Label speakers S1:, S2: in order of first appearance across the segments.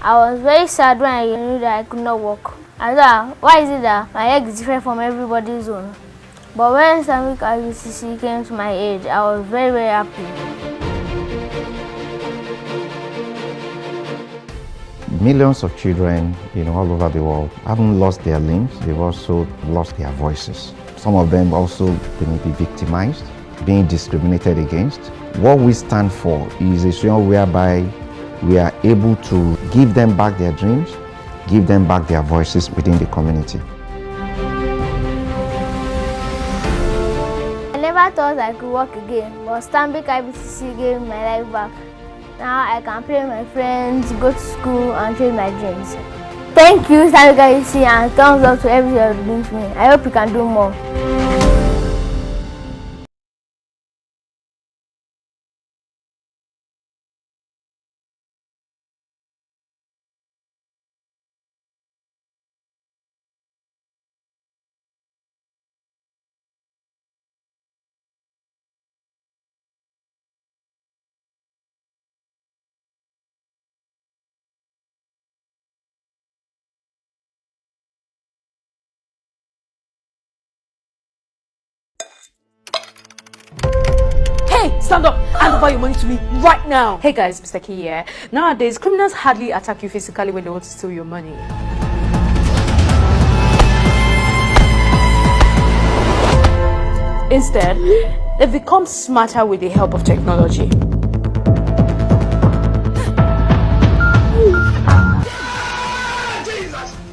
S1: I was very sad when I knew that I could not walk. I thought, why is it that my leg is different from everybody's own? But when Islamic IBCC came to my aid, I was very, very happy.
S2: Millions of children, all over the world haven't lost their limbs, they've also lost their voices. Some of them also they may be victimized, being discriminated against. What we stand for is a situation whereby we are able to give them back their dreams, give them back their voices within the community.
S1: I never thought I could walk again, but Stanbic IBCC gave me my life back. Now I can play with my friends, go to school, and chase my dreams. Thank you, Stanbic IBCC, and thumbs up to everything you're doing for me. I hope you can do more.
S3: Hey, stand up! Hand over your money to me right now! Hey guys, Mr. K here. Nowadays, criminals hardly attack you physically when they want to steal your money. Instead, they've become smarter with the help of technology.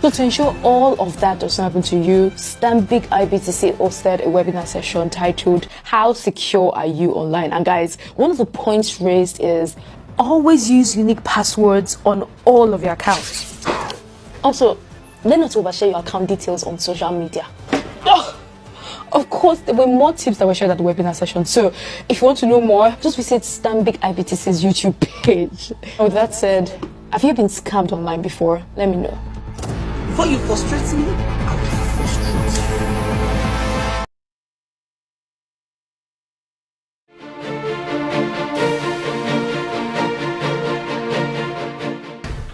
S3: So to ensure all of that doesn't happen to you, Stanbic IBTC hosted a webinar session titled How Secure Are You Online? And guys, one of the points raised is always use unique passwords on all of your accounts. Also, let not overshare your account details on social media. Of course, there were more tips that were shared at the webinar session. So if you want to know more, just visit Stanbic IBTC's YouTube page. With that said, have you been scammed online before? Let me know.
S4: Before you frustrate me, I will frustrate you.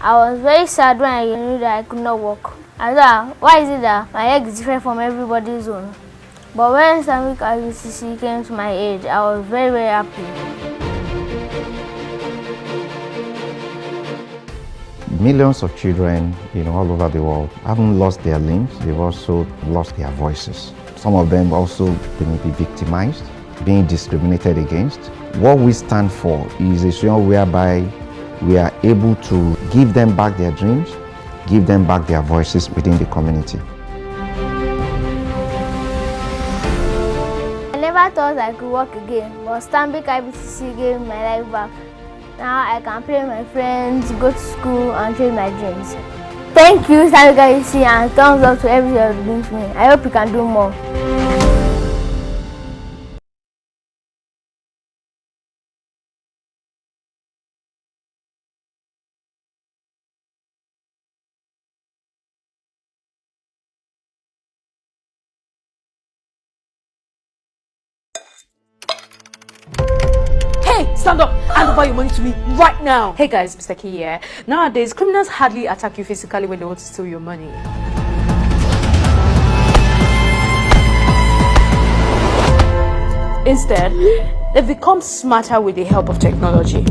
S1: I was very sad when I knew that I could not walk. I thought, why is it that my leg is different from everybody's own? But when Islamic IBCC came to my aid, I was very, very happy.
S2: Millions of children, all over the world haven't lost their limbs, they've also lost their voices. Some of them also they may be victimized, being discriminated against. What we stand for is a situation whereby we are able to give them back their dreams, give them back their voices within the community.
S1: I never thought I could walk again, but Stanbic IBCC gave me my life back. Now I can play with my friends, go to school, and chase my dreams. Thank you, Stanbic IBCC, and thumbs up to everything you're doing for me. I hope you can do more.
S3: Hey, stand up! Hand over your money to me right now! Hey guys, Mr. K here. Nowadays, criminals hardly attack you physically when they want to steal your money. Instead, they've become smarter with the help of technology.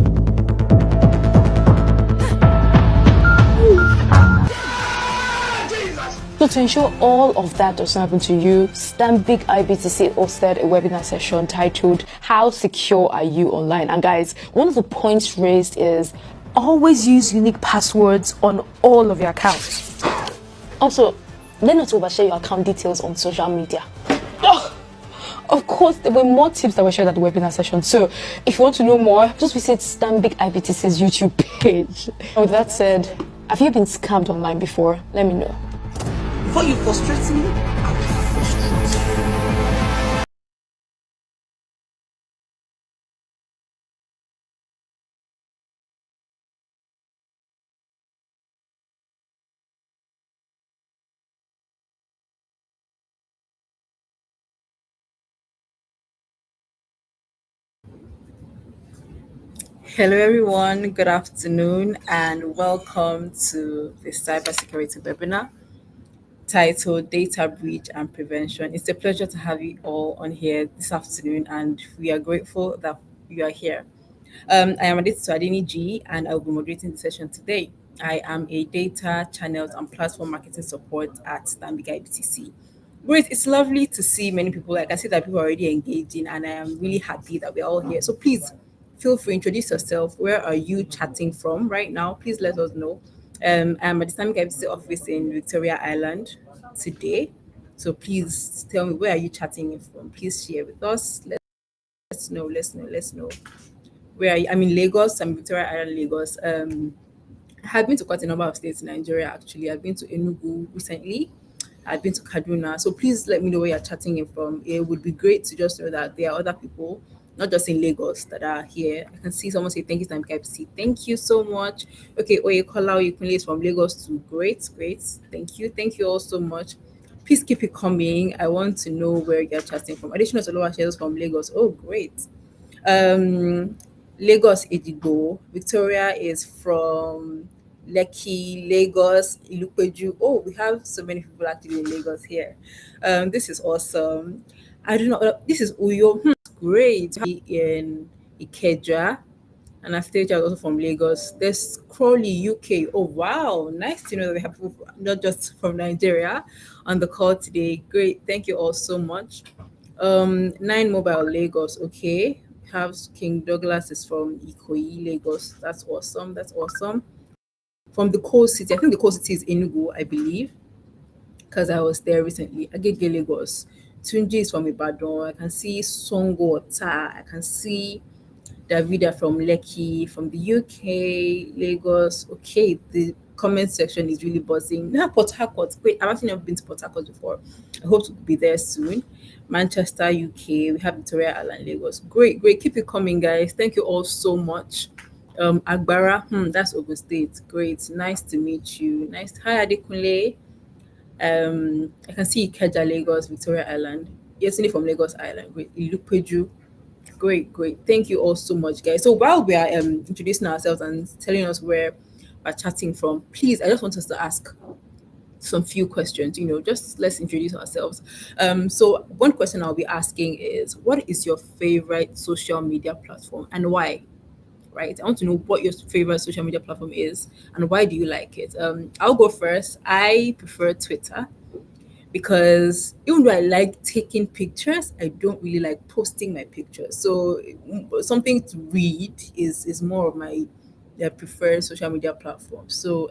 S3: So to ensure all of that doesn't happen to you, Stanbic IBTC hosted a webinar session titled How Secure Are You Online? And guys, one of the points raised is always use unique passwords on all of your accounts. Also, let not overshare your account details on social media. Of course, there were more tips that were shared at the webinar session. So if you want to know more, just visit Stanbic IBTC's YouTube page. With that said, have you been scammed online before? Let me know.
S4: Before you frustrate me, I will frustrate you. Hello, everyone. Good afternoon, and welcome to the Cybersecurity webinar titled Data Breach and Prevention. It's a pleasure to have you all on here this afternoon, and we are grateful that you are here. I am Aditya Adini G, and I will be moderating the session today. I am a data, channels, and platform marketing support at Stanbic IBTC. Great, it's lovely to see many people. Like I see that people are already engaging, and I am really happy that we're all here. So please feel free, introduce yourself. Where are you chatting from right now? Please let us know. I'm at the Stanbic IBTC office in Victoria Island today. So please tell me, where are you chatting from? Please share with us. Let's know. Let's know. Where are you? I'm in Lagos. I'm Victoria Island, Lagos. I have been to quite a number of states in Nigeria actually. I've been to Enugu recently. I've been to Kaduna. So please let me know where you're chatting in from. It would be great to just know that there are other people, not just in Lagos, that are here. I can see someone say thank you, Sam KFC. Thank you so much. Okay, Oyekola Oyekunle is from Lagos too. Great, great. Thank you. Thank you all so much. Please keep it coming. I want to know where you're chatting from. Additional Solowa shares from Lagos. Oh, great. Um, Lagos Edigbo. Victoria is from Lekki, Lagos, Ilupeju. Oh, we have so many people actually in Lagos here. This is awesome. I don't know. This is Uyo. Great. In Ikeja. And Anastasia is also from Lagos. There's Crawley, UK. Oh, wow. Nice to know that we have people not just from Nigeria on the call today. Great. Thank you all so much. Nine Mobile Lagos. Okay. We have King Douglas is from Ikoyi, Lagos. That's awesome. That's awesome. From the coast city, I think the coast city is Enugu, I believe, because I was there recently. Agege, Lagos. Tunji is from Ibadan. I can see Songo Ota. I can see Davida from Lekki, from the UK, Lagos. Okay, the comment section is really buzzing. Now, Port Harcourt. Wait, I've actually never been to Port Harcourt before. I hope to be there soon. Manchester, UK. We have Victoria Island, Lagos. Great, great. Keep it coming, guys. Thank you all so much. Agbara, that's Ogun State. Great. Nice to meet you. Nice. Hi, Adekunle. I can see Ikeja, Lagos, Victoria Island. Yesterday from Lagos Island. Great. Ilupeju. Great, great. Thank you all so much, guys. So while we are introducing ourselves and telling us where we're chatting from, please, I just want us to ask some few questions. Just let's introduce ourselves. So one question I'll be asking is, what is your favorite social media platform and why? Right? I want to know what your favorite social media platform is and why do you like it. I'll go first. I prefer Twitter because even though I like taking pictures, I don't really like posting my pictures. So something to read is more of my preferred social media platform. So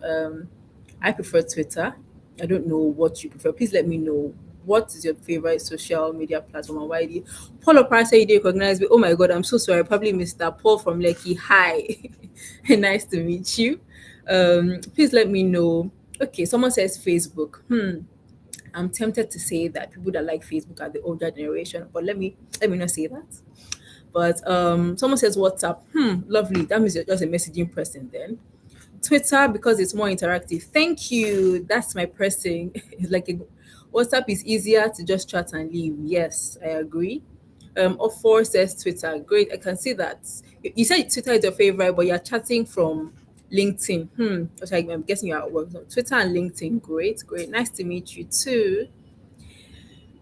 S4: I prefer Twitter. I don't know what you prefer. Please let me know. What is your favorite social media platform and why do you? Paul Opara said you didn't recognize me. Oh my god, I'm so sorry. I probably missed that. Paul from Lekki. Hi. Nice to meet you. Please let me know. Okay, someone says Facebook. I'm tempted to say that people that like Facebook are the older generation, but let me not say that. But someone says WhatsApp. Lovely. That means you're just a messaging person then. Twitter because it's more interactive. Thank you. That's my person. It's like WhatsApp is easier to just chat and leave. Yes, I agree. Of says Twitter. Great. I can see that. You said Twitter is your favorite, but you're chatting from LinkedIn. Which I'm guessing you're at work. So Twitter and LinkedIn. Great, great. Nice to meet you too.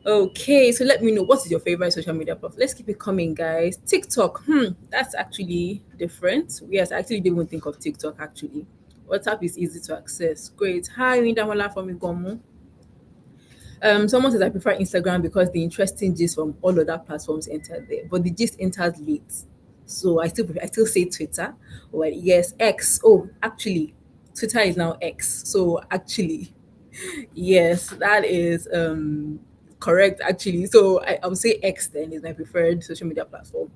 S4: Okay, so let me know what is your favorite social media platform. Let's keep it coming, guys. TikTok. That's actually different. Yes, I actually didn't even think of TikTok actually. WhatsApp is easy to access. Great. Hi, Windamola from Igomu. Someone says I prefer Instagram because the interesting gist from all other platforms enter there, but the gist enters late. So I still say Twitter. Well, yes, X. Oh, actually, Twitter is now X. So actually, yes, that is correct actually. So I would say X then is my preferred social media platform.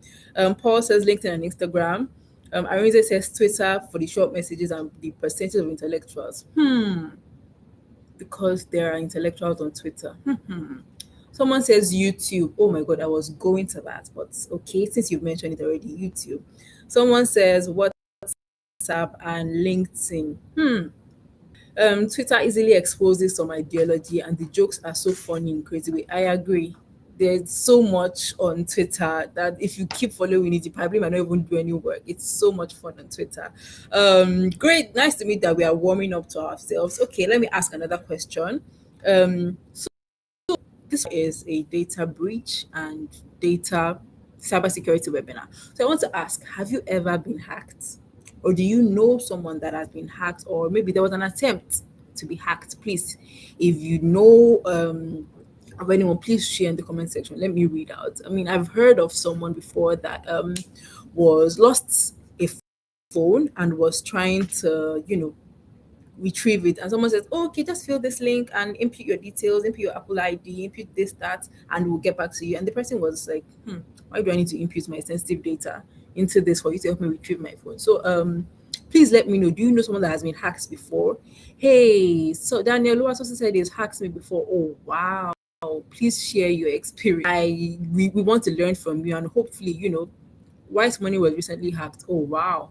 S4: Paul says LinkedIn and Instagram. Arinze says Twitter for the short messages and the percentage of intellectuals. Because there are intellectuals on Twitter. Someone says YouTube. Oh my god, I was going to that, but okay, since you've mentioned it already, YouTube. Someone says WhatsApp and LinkedIn. Twitter easily exposes some ideology and the jokes are so funny in crazy way. I agree. there's so much on Twitter that if you keep following it, you probably might not even do any work. It's so much fun on Twitter. Great, nice to meet that we are warming up to ourselves. Okay, let me ask another question. So this is a data breach and data cybersecurity webinar. So I want to ask, have you ever been hacked? Or do you know someone that has been hacked? Or maybe there was an attempt to be hacked? Please, if you know of anyone, please share in the comment section. Let me read out. I mean, I've heard of someone before that was lost a phone and was trying to, retrieve it, and someone says, oh, okay, just fill this link and input your details, input your Apple ID, input this, that, and we'll get back to you. And the person was like, why do I need to input my sensitive data into this for you to help me retrieve my phone? So please let me know, do you know someone that has been hacked before? Hey, so Daniel Lewis also said he's hacked me before. Oh wow, please share your experience. We want to learn from you, and hopefully, Wise Money was recently hacked. Oh wow.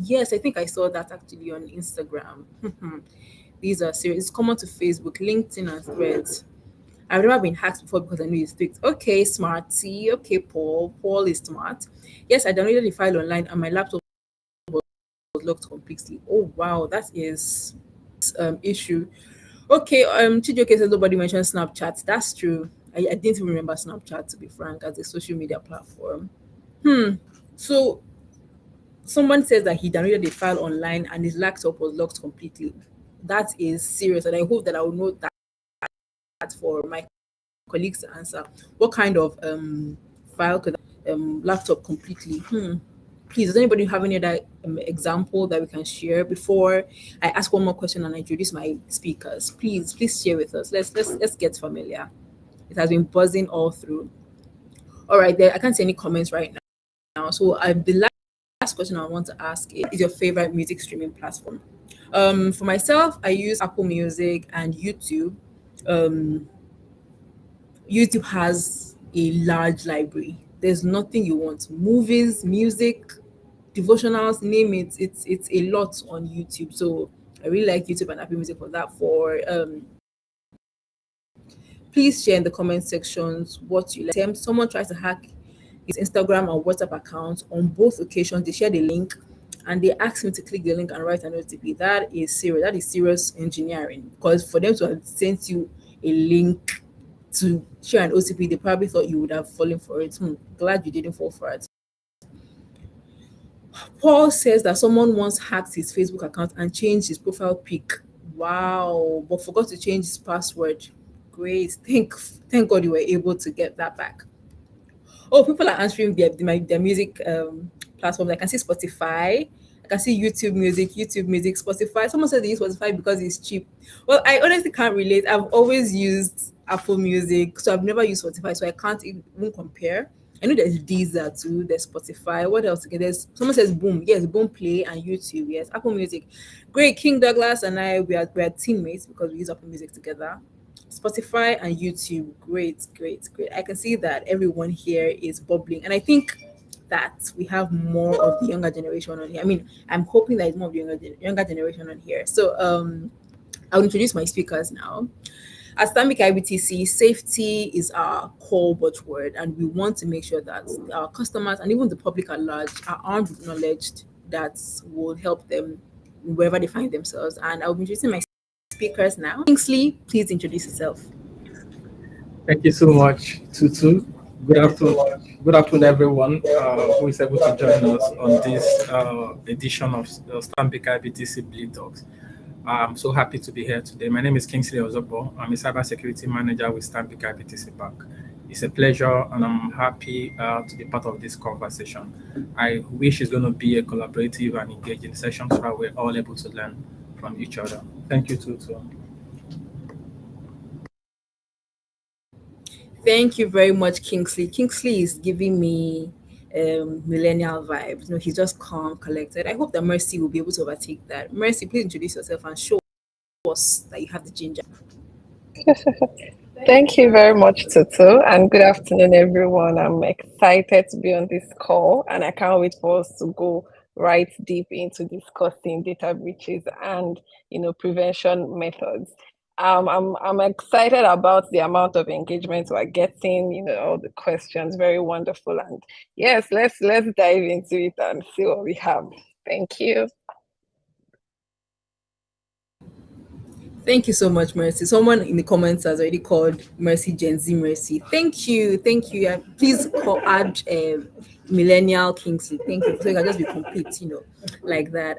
S4: Yes, I think I saw that actually on Instagram. These are serious. It's common to Facebook, LinkedIn, and Threads. I've never been hacked before because I know it's fixed. Okay, smarty. Okay, Paul. Paul is smart. Yes, I downloaded the file online and my laptop was locked completely. Oh wow, that is issue. Okay, Chijoke says nobody mentioned Snapchat. That's true. I didn't even remember Snapchat, to be frank, as a social media platform. So someone says that he downloaded the file online and his laptop was locked completely. That is serious, and I hope that I will know that for my colleagues to answer. What kind of file could laptop completely? Please, does anybody have any other example that we can share before I ask one more question and I introduce my speakers? Please share with us. Let's get familiar. It has been buzzing all through. All right, there I can't see any comments right now. So the last question I want to ask is your favorite music streaming platform? For myself, I use Apple Music and YouTube. YouTube has a large library. There's nothing you want. Movies, music, devotionals, name it. It's a lot on YouTube. So I really like YouTube and Apple Music for that. Please share in the comment sections what you like. Someone tries to hack his Instagram or WhatsApp account. On both occasions, they share the link and they ask me to click the link and write an OTP. That is serious. That is serious engineering. Because for them to have sent you a link to share an OTP, they probably thought you would have fallen for it. Glad you didn't fall for it. Paul says that someone once hacked his Facebook account and changed his profile pic. Wow, but forgot to change his password. Great. Thank God you were able to get that back. Oh, people are answering their music platforms. I can see Spotify. I can see YouTube Music, Spotify. Someone said they use Spotify because it's cheap. Well, I honestly can't relate. I've always used Apple Music, so I've never used Spotify, so I can't even compare. I know there's Deezer too, there's Spotify. What else? Okay, there's someone says Boom. Yes, Boom Play and YouTube. Yes, Apple Music. Great. King Douglas and I we are teammates because we use Apple Music together. Spotify and YouTube. Great, great, great. I can see that everyone here is bubbling. And I think that we have more of the younger generation on here. I mean, I'm hoping that it's more of the younger generation on here. So I'll introduce my speakers now. At Stanbic IBTC, safety is our core watchword, and we want to make sure that our customers and even the public at large are armed with knowledge that will help them wherever they find themselves. And I'll be introducing my speakers now. Kingsley, please introduce yourself.
S5: Thank you so much, Tutu. Good afternoon. Good afternoon, everyone who is able to join us on this edition of Stanbic IBTC Bleed Talks. I'm so happy to be here today. My name is Kingsley Ozobo. I'm a cybersecurity manager with Stanbic IBTC Bank. It's a pleasure, and I'm happy to be part of this conversation. I wish it's going to be a collaborative and engaging session so that we're all able to learn from each other. Thank you, Tutu.
S4: Thank you very much, Kingsley. Kingsley is giving me millennial vibes. He's just calm, collected. I hope that Mercy will be able to overtake that. Mercy, please introduce yourself and show us that you have the ginger.
S6: Thank you very much, Tutu, and good afternoon, everyone. I'm excited to be on this call, and I can't wait for us to go right deep into discussing data breaches and prevention methods. I'm excited about the amount of engagement we're getting, all the questions, very wonderful. And yes, let's dive into it and see what we have. Thank you.
S4: Thank you so much, Mercy. Someone in the comments has already called Mercy Gen Z Mercy. Thank you, thank you. And please add Millennial Kingsley. Thank you. So it can just be complete, like that.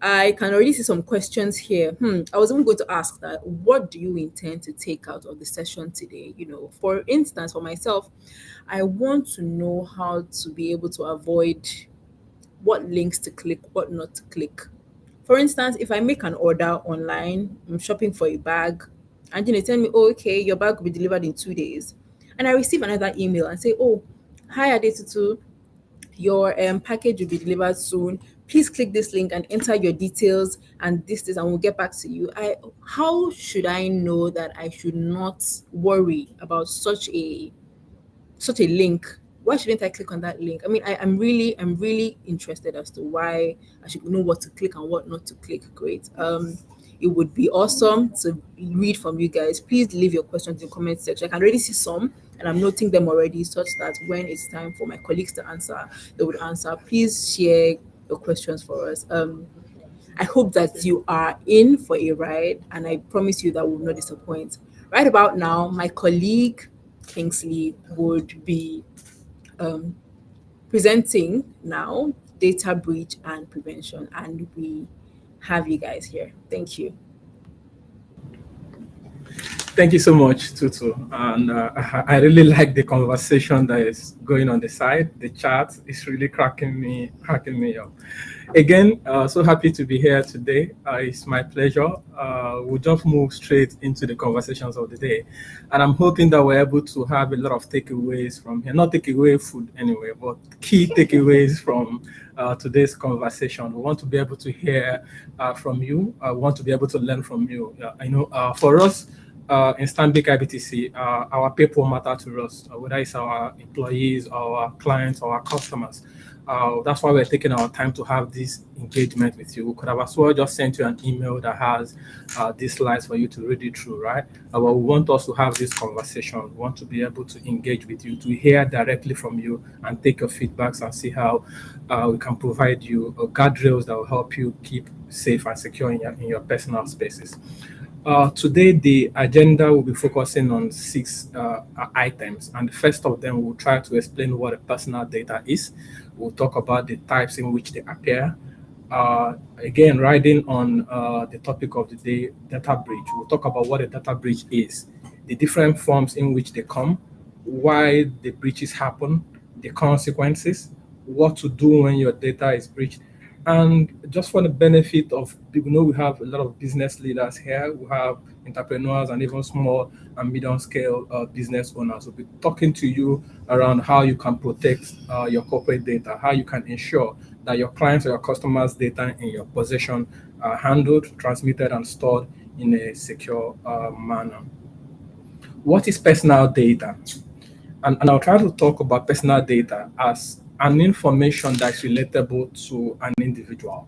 S4: I can already see some questions here. I was even going to ask that. What do you intend to take out of the session today? For instance, for myself, I want to know how to be able to avoid what links to click, what not to click. For instance, if I make an order online, I'm shopping for a bag, and they tell me, oh, okay, your bag will be delivered in 2 days. And I receive another email and say, oh, hi Adetutu, your package will be delivered soon. Please click this link and enter your details and this, and we'll get back to you. How should I know that I should not worry about such a link? Why shouldn't I click on that link? I mean, I'm really interested as to why I should know what to click and what not to click. Great. It would be awesome to read from you guys. Please leave your questions in the comment section. I can already see some, and I'm noting them already, such that when it's time for my colleagues to answer, they would answer. Please share your questions for us. I hope that you are in for a ride, and I promise you that we will not disappoint. Right about now, my colleague Kingsley would be presenting now data breach and prevention, and we have you guys here. Thank you.
S5: Thank you so much, Tutu. And I really like the conversation that is going on the side. The chat is really cracking me up. Again, so happy to be here today. It's my pleasure. We'll just move straight into the conversations of the day. And I'm hoping that we're able to have a lot of takeaways from here. Not takeaway food anyway, but key takeaways from today's conversation. We want to be able to hear from you. I want to be able to learn from you. I know for us, in Stanbic IBTC, our people matter to us, whether it's our employees, our clients, or our customers. That's why we're taking our time to have this engagement with you. We could have as well just sent you an email that has these slides for you to read it through, right? But we want us to have this conversation. We want to be able to engage with you, to hear directly from you and take your feedbacks and see how we can provide you guardrails that will help you keep safe and secure in your personal spaces. Today, the agenda will be focusing on 6 items, and the first of them will try to explain what a personal data is. We'll talk about the types in which they appear. Again, riding on the topic of the day, data breach. We'll talk about what a data breach is, the different forms in which they come, why the breaches happen, the consequences, what to do when your data is breached. And just for the benefit of people, we have a lot of business leaders here. We have entrepreneurs and even small and medium scale business owners. We'll be talking to you around how you can protect your corporate data, how you can ensure that your clients or your customers' data in your possession are handled, transmitted, and stored in a secure manner. What is personal data? And I'll try to talk about personal data as an information that's relatable to an individual.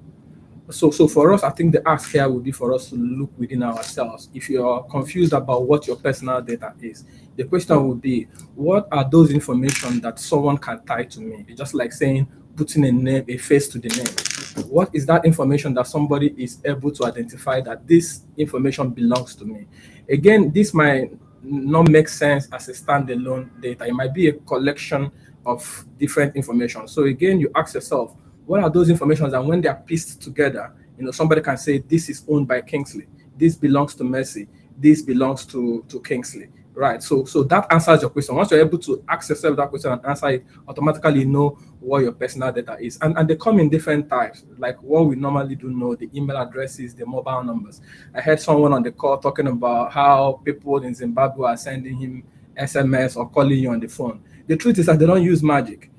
S5: So for us, I think the ask here would be for us to look within ourselves. If you're confused about what your personal data is, the question would be, what are those information that someone can tie to me? It's just like saying, putting a name, a face to the name. What is that information that somebody is able to identify that this information belongs to me? Again, this might not make sense as a standalone data. It might be a collection of different information. So again, you ask yourself, what are those informations? And when they are pieced together, somebody can say, this is owned by Kingsley, this belongs to Mercy, this belongs to Kingsley, right? So that answers your question. Once you're able to ask yourself that question and answer it, automatically you know what your personal data is. And they come in different types, like what we normally do know, the email addresses, the mobile numbers. I heard someone on the call talking about how people in Zimbabwe are sending him SMS or calling you on the phone. The truth is that they don't use magic.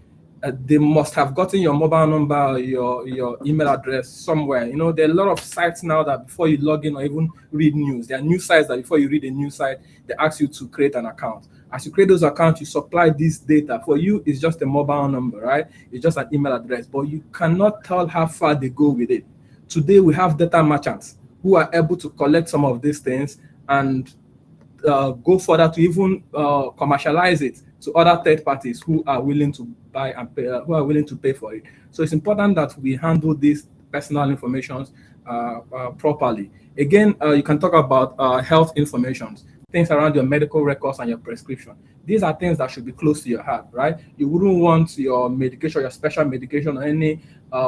S5: They must have gotten your mobile number, your email address somewhere. There are a lot of sites now that before you log in or even read news, there are news sites that before you read a news site, they ask you to create an account. As you create those accounts, you supply this data. For you, it's just a mobile number, right? It's just an email address, but you cannot tell how far they go with it. Today, we have data merchants who are able to collect some of these things and go further to even commercialize it to other third parties who are willing to buy and pay, who are willing to pay for it. So it's important that we handle these personal information properly. Again, you can talk about health information, things around your medical records and your prescription. These are things that should be close to your heart, right? You wouldn't want your medication, your special medication, or any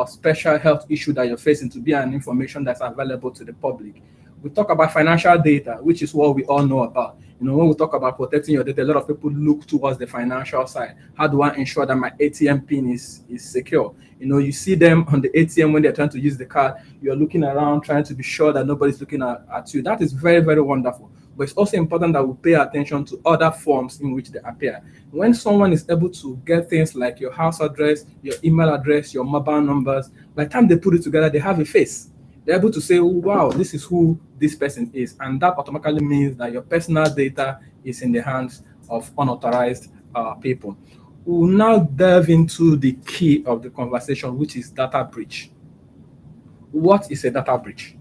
S5: special health issue that you're facing to be an information that's available to the public. We talk about financial data, which is what we all know about. When we talk about protecting your data, a lot of people look towards the financial side. How do I ensure that my ATM pin is secure? You see them on the ATM when they're trying to use the card. You're looking around, trying to be sure that nobody's looking at you. That is very, very wonderful. But it's also important that we pay attention to other forms in which they appear. When someone is able to get things like your house address, your email address, your mobile numbers, by the time they put it together, they have a face. They're able to say, oh, wow, this is who this person is. And that automatically means that your personal data is in the hands of unauthorized people. We'll now delve into the key of the conversation, which is data breach. What is a data breach?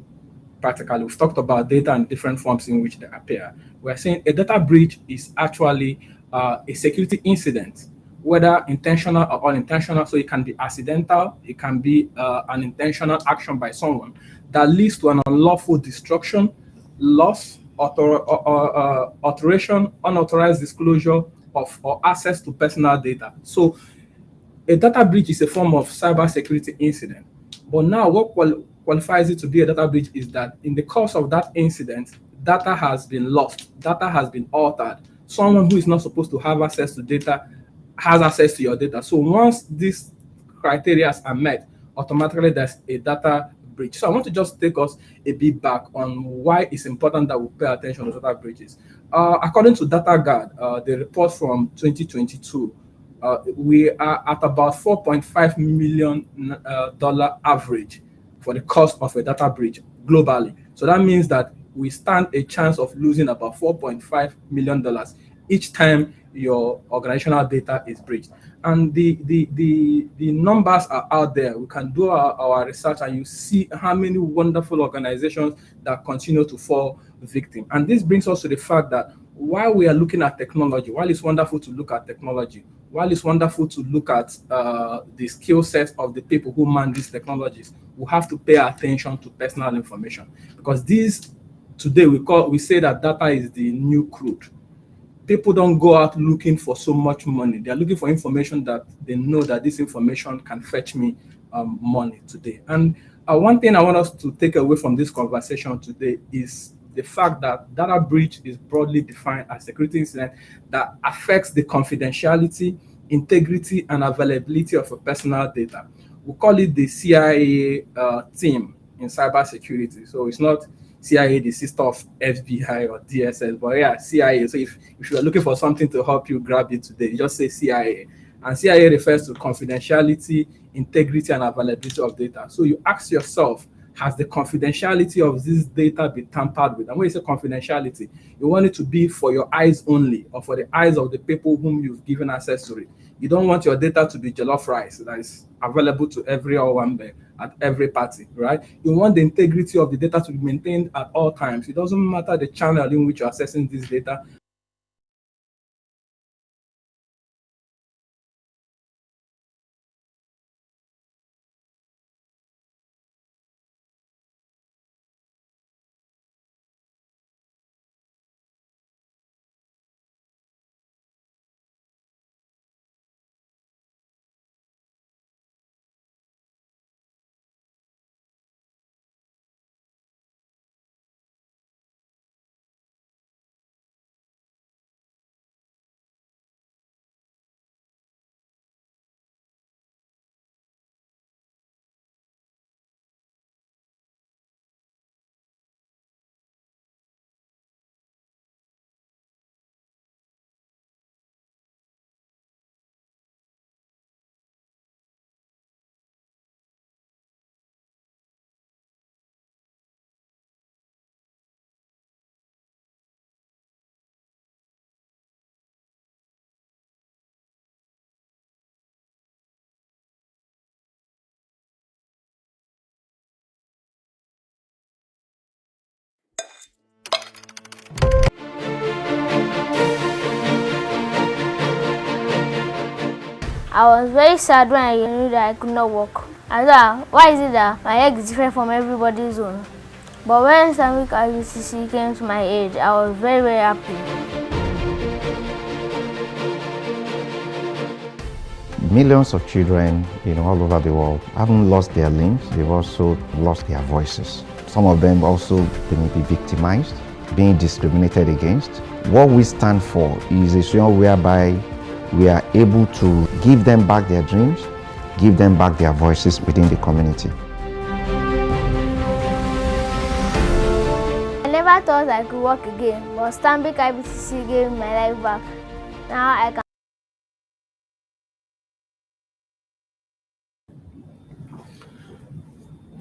S5: Practically, we've talked about data and different forms in which they appear. We're saying a data breach is actually a security incident, whether intentional or unintentional. So it can be accidental, it can be an intentional action by someone that leads to an unlawful destruction, loss, alteration, unauthorized disclosure of or access to personal data. So a data breach is a form of cybersecurity incident. But now, what qualifies it to be a data breach is that in the course of that incident, data has been lost, data has been altered. Someone who is not supposed to have access to data has access to your data. So once these criteria are met, automatically there's a data breach. So I want to just take us a bit back on why it's important that we pay attention to data breaches. According to DataGuard, the report from 2022, we are at about $4.5 million average for the cost of a data breach globally. So that means that we stand a chance of losing about $4.5 million each time your organizational data is breached. And the numbers are out there. We can do our research and you see how many wonderful organizations that continue to fall victim. And this brings us to the fact that while we are looking at technology, while it's wonderful to look at technology, while it's wonderful to look at the skill sets of the people who man these technologies, we have to pay attention to personal information, because these today we say that data is the new crude. People don't go out looking for so much money. They're looking for information that they know that this information can fetch me money today. And one thing I want us to take away from this conversation today is the fact that data breach is broadly defined as security incident that affects the confidentiality, integrity, and availability of a personal data. We call it the CIA team in cybersecurity. So it's not CIA, the sister of FBI or DSS, but yeah, CIA. So if you're looking for something to help you grab it today, you just say CIA. And CIA refers to confidentiality, integrity, and availability of data. So you ask yourself, has the confidentiality of this data been tampered with? And when you say confidentiality, you want it to be for your eyes only, or for the eyes of the people whom you've given access to it. You don't want your data to be jollof rice that is available to every Owambe at every party, right? You want the integrity of the data to be maintained at all times. It doesn't matter the channel in which you're accessing this data.
S1: I was very sad when I knew that I could not walk. I thought, why is it that my leg is different from everybody's own? But when Islamic IBCC came to my age, I was very, very happy.
S2: Millions of children, all over the world haven't lost their limbs, they've also lost their voices. Some of them also they may be victimized, being discriminated against. What we stand for is a situation whereby we are able to give them back their dreams, give them back their voices within the community.
S1: I never thought I could walk again, but Stanbic IBTC gave me my life back. Now I can.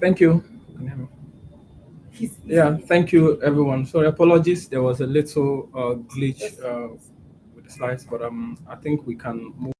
S5: Thank you. Yeah, thank you, everyone. Sorry, apologies. There was a little glitch with the slides, but I think we can move.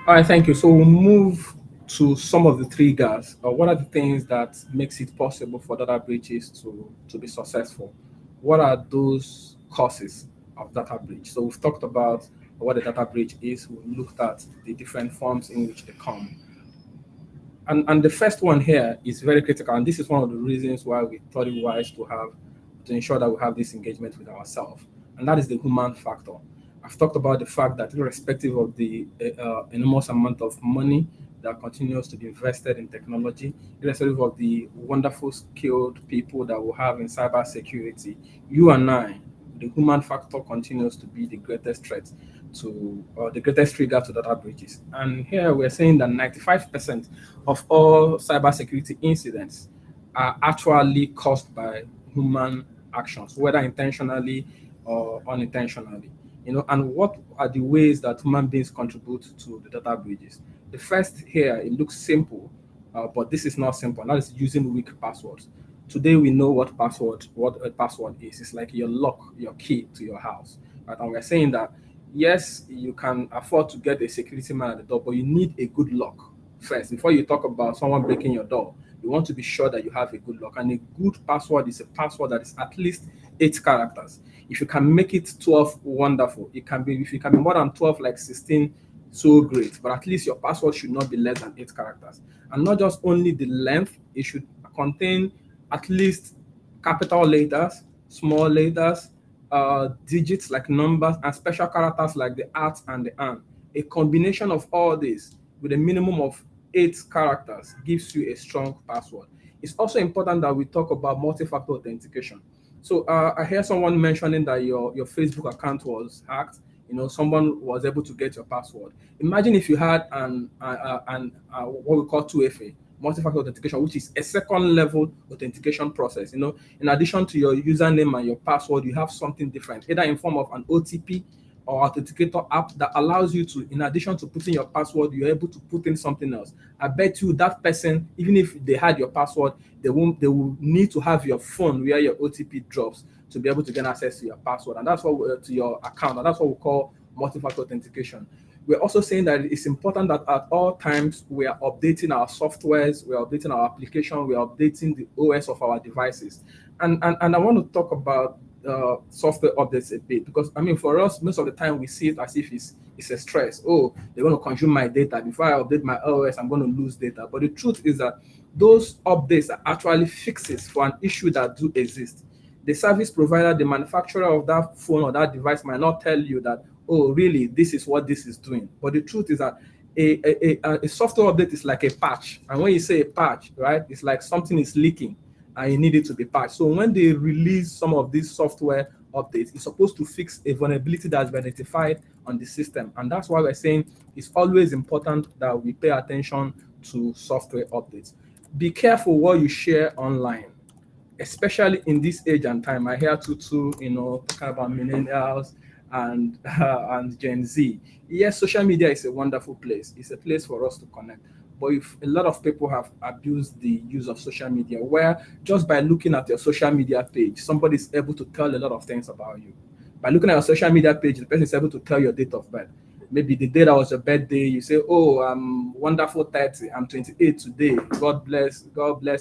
S5: All right, thank you. So we'll move to some of the triggers. What are the things that makes it possible for data breaches to be successful? What are those causes of data breach? So we've talked about what a data breach is. We've looked at the different forms in which they come. And the first one here is very critical, and this is one of the reasons why we thought it wise to ensure that we have this engagement with ourselves, and that is the human factor. I've talked about the fact that irrespective of the enormous amount of money that continues to be invested in technology, irrespective of the wonderful skilled people that we have in cybersecurity, you and I, the human factor continues to be the greatest threat to the greatest trigger to data breaches. And here we're saying that 95% of all cybersecurity incidents are actually caused by human actions, whether intentionally or unintentionally. And what are the ways that human beings contribute to the data breaches? The first here, it looks simple, but this is not simple, and that is using weak passwords. Today we know what a password is. It's like your lock, your key to your house. Right? And we're saying that yes, you can afford to get a security man at the door, but you need a good lock first. Before you talk about someone breaking your door, you want to be sure that you have a good lock. And a good password is a password that is at least 8 characters. If you can make it 12, wonderful. It can be, if you can be more than 12, like 16, so great. But at least your password should not be less than 8 characters. And not just only the length, it should contain at least capital letters, small letters, digits like numbers, and special characters like the at and the and. A combination of all this with a minimum of 8 characters gives you a strong password. It's also important that we talk about multi-factor authentication. So I hear someone mentioning that your Facebook account was hacked. Someone was able to get your password. Imagine if you had what we call 2FA, multi-factor authentication, which is a second level authentication process. In addition to your username and your password, you have something different, either in form of an OTP or authenticator app that allows you to, in addition to putting your password, you're able to put in something else. I bet you that person, even if they had your password, they will need to have your phone where your OTP drops to be able to get access to your password, and that's what to your account, and that's what we call multi-factor authentication. We're also saying that it's important that at all times we are updating our softwares, we are updating our application, we are updating the OS of our devices. And I want to talk about software updates a bit, because for us, most of the time we see it as if it's a stress. Oh, they're going to consume my data. Before I update my OS, I'm going to lose data. But the truth is that those updates are actually fixes for an issue that do exist. The service provider, the manufacturer of that phone or that device might not tell you that, oh, really, this is what this is doing. But the truth is that a software update is like a patch. And when you say a patch, right, it's like something is leaking and you need it to be patched. So when they release some of these software updates, it's supposed to fix a vulnerability that's been identified on the system. And that's why we're saying it's always important that we pay attention to software updates. Be careful what you share online, especially in this age and time. I hear Tutu, talking about millennials and Gen Z. Yes, social media is a wonderful place. It's a place for us to connect. But if a lot of people have abused the use of social media, where just by looking at your social media page, somebody is able to tell a lot of things about you. By looking at your social media page, the person is able to tell your date of birth. Maybe the day that was your birthday, you say, "Oh, I'm wonderful 30. I'm 28 today. God bless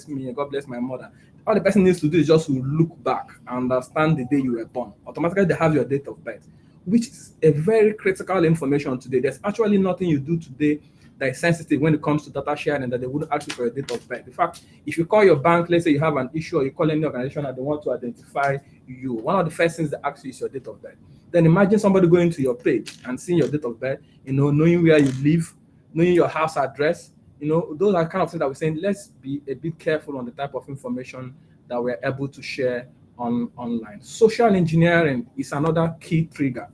S5: me, God bless my mother." All the person needs to do is just to look back and understand the day you were born. Automatically, they have your date of birth, which is a very critical information today. There's actually nothing you do today that is sensitive when it comes to data sharing that they wouldn't ask you for your date of birth. In fact, if you call your bank, let's say you have an issue, or you call any organization and they want to identify you, one of the first things they ask you is your date of birth. Then imagine somebody going to your page and seeing your date of birth, knowing where you live, knowing your house address. Those are kind of things that we're saying, let's be a bit careful on the type of information that we're able to share online. Social engineering is another key trigger.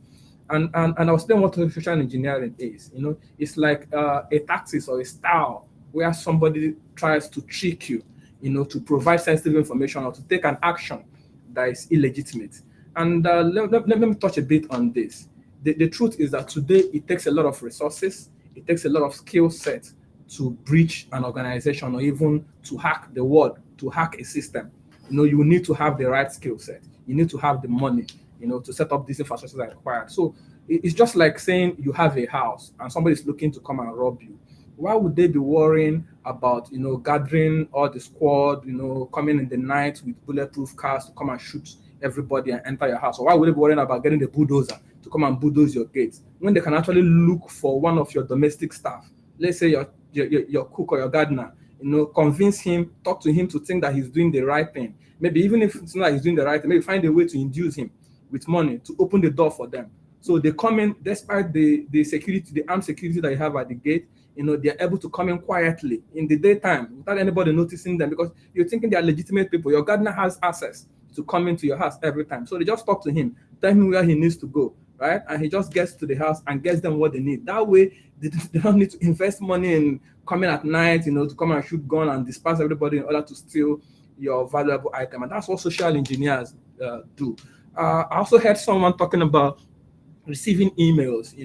S5: And I'll explain what social engineering is. It's like a tactics or a style where somebody tries to trick you, to provide sensitive information or to take an action that is illegitimate. And let me touch a bit on this. The truth is that today it takes a lot of resources, it takes a lot of skill set to breach an organization or even to hack the world, to hack a system. You need to have the right skill set. You need to have the money, to set up these infrastructures that are required. So it's just like saying you have a house and somebody is looking to come and rob you. Why would they be worrying about, gathering all the squad, coming in the night with bulletproof cars to come and shoot everybody and enter your house? Or why would they be worrying about getting the bulldozer to come and bulldoze your gates when they can actually look for one of your domestic staff? Let's say your cook or your gardener, convince him, talk to him to think that he's doing the right thing. Maybe even if it's not that he's doing the right thing, maybe find a way to induce him with money to open the door for them. So they come in, despite the security, the armed security that you have at the gate, they're able to come in quietly in the daytime without anybody noticing them, because you're thinking they are legitimate people. Your gardener has access to come into your house every time. So they just talk to him, tell him where he needs to go, right? And he just gets to the house and gets them what they need. That way, they don't need to invest money in coming at night, to come and shoot gun and disperse everybody in order to steal your valuable item. And that's what social engineers do. I also heard someone talking about receiving emails,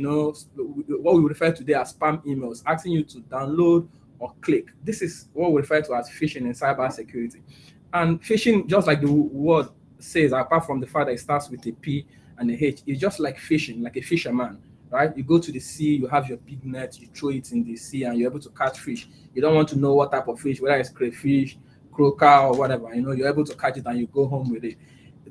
S5: what we refer to today as spam emails, asking you to download or click. This is what we refer to as phishing in cybersecurity. And phishing, just like the word says, apart from the fact that it starts with a P and a H, it's just like fishing, like a fisherman, right? You go to the sea, you have your big net, you throw it in the sea, and you're able to catch fish. You don't want to know what type of fish, whether it's crayfish, croaker, or whatever. You're able to catch it and you go home with it.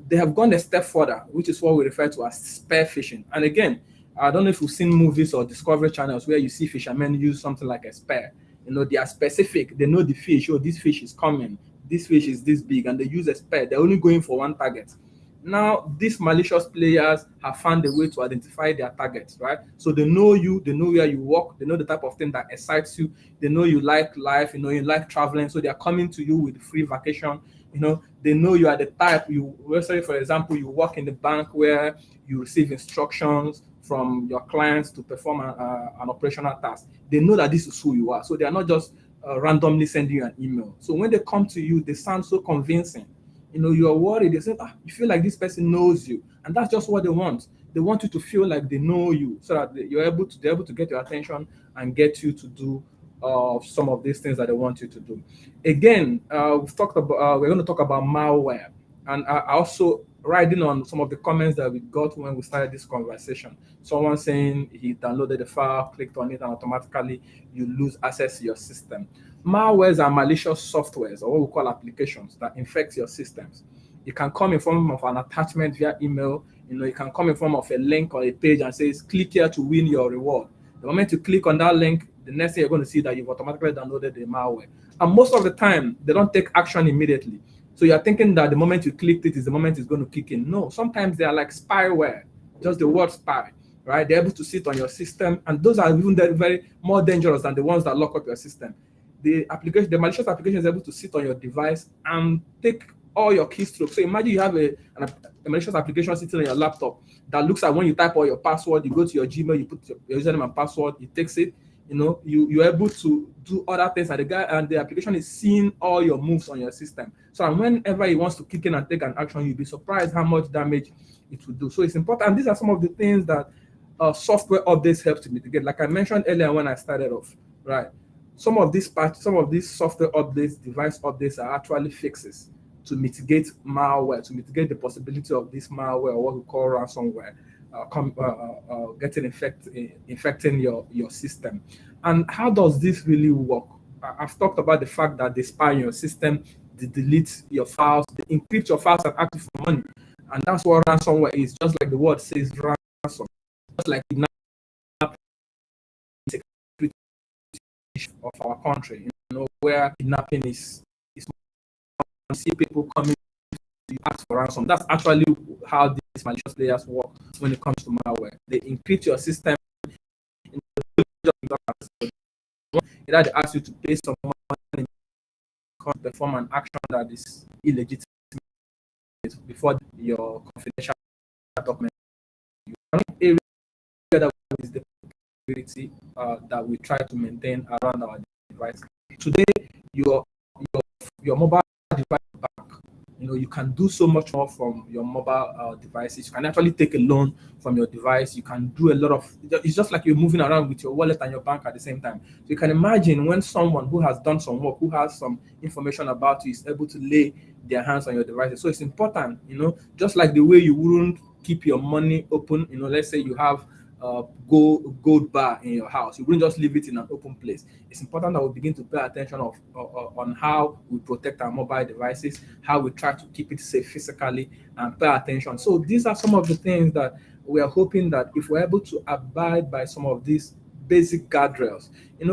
S5: They have gone a step further, which is what we refer to as spear fishing. And again, I don't know if you've seen movies or Discovery channels where you see fishermen use something like a spear. They are specific. They know the fish. Oh, this fish is coming. This fish is this big, and they use a spear. They're only going for one target. Now, these malicious players have found a way to identify their targets, right? So they know you, they know where you work, they know the type of thing that excites you, they know you like life, you like traveling, so they are coming to you with free vacation. They know you are the type, for example, you work in the bank where you receive instructions from your clients to perform an operational task. They know that this is who you are, so they are not just randomly sending you an email. So when they come to you, they sound so convincing. You're worried. They say, you feel like this person knows you, and that's just what they want. They want you to feel like they know you, so that they're able to get your attention and get you to do some of these things that they want you to do. Again, we've talked about. We're going to talk about malware, and I also riding on some of the comments that we got when we started this conversation. Someone saying he downloaded the file, clicked on it, and automatically you lose access to your system. Malwares are malicious softwares, or what we call applications, that infect your systems. It can come in form of an attachment via email. It can come in form of a link or a page and says, click here to win your reward. The moment you click on that link, the next thing you're going to see that you've automatically downloaded the malware. And most of the time, they don't take action immediately. So you're thinking that the moment you clicked it is the moment it's going to kick in. No, sometimes they are like spyware, just the word spy, right? They're able to sit on your system, and those are even very more dangerous than the ones that lock up your system. The malicious application is able to sit on your device and take all your keystrokes. So imagine you have a malicious application sitting on your laptop that looks at when you type all your password, you go to your Gmail, you put your username and password, it takes it. You're able to do other things, and the application is seeing all your moves on your system. So whenever it wants to kick in and take an action, you'll be surprised how much damage it will do. So it's important. And these are some of the things that software updates help to mitigate. Like I mentioned earlier when I started off, right? Some of these software updates, device updates are actually fixes to mitigate malware, to mitigate the possibility of this malware, or what we call ransomware, getting infecting your system. And how does this really work? I've talked about the fact that they spy on your system, they delete your files, they encrypt your files and ask you for money. And that's what ransomware is, just like the word says ransom. Just like the security of our country, where kidnapping is see people coming to ask for ransom. That's actually how these malicious players work when it comes to malware. They encrypt your system. Either they ask you to pay some money, perform an action that is illegitimate before your confidential document. One area that is the security that we try to maintain around our device. Today, your mobile device bank, you can do so much more from your mobile devices. You can actually take a loan from your device. You can do a lot of, it's just like you're moving around with your wallet and your bank at the same time. So you can imagine when someone who has done some work, who has some information about you, is able to lay their hands on your devices. So it's important, just like the way you wouldn't keep your money open, let's say you have gold bar in your house. You wouldn't just leave it in an open place. It's important that we begin to pay attention on how we protect our mobile devices, how we try to keep it safe physically, and pay attention. So these are some of the things that we are hoping that if we're able to abide by some of these basic guardrails,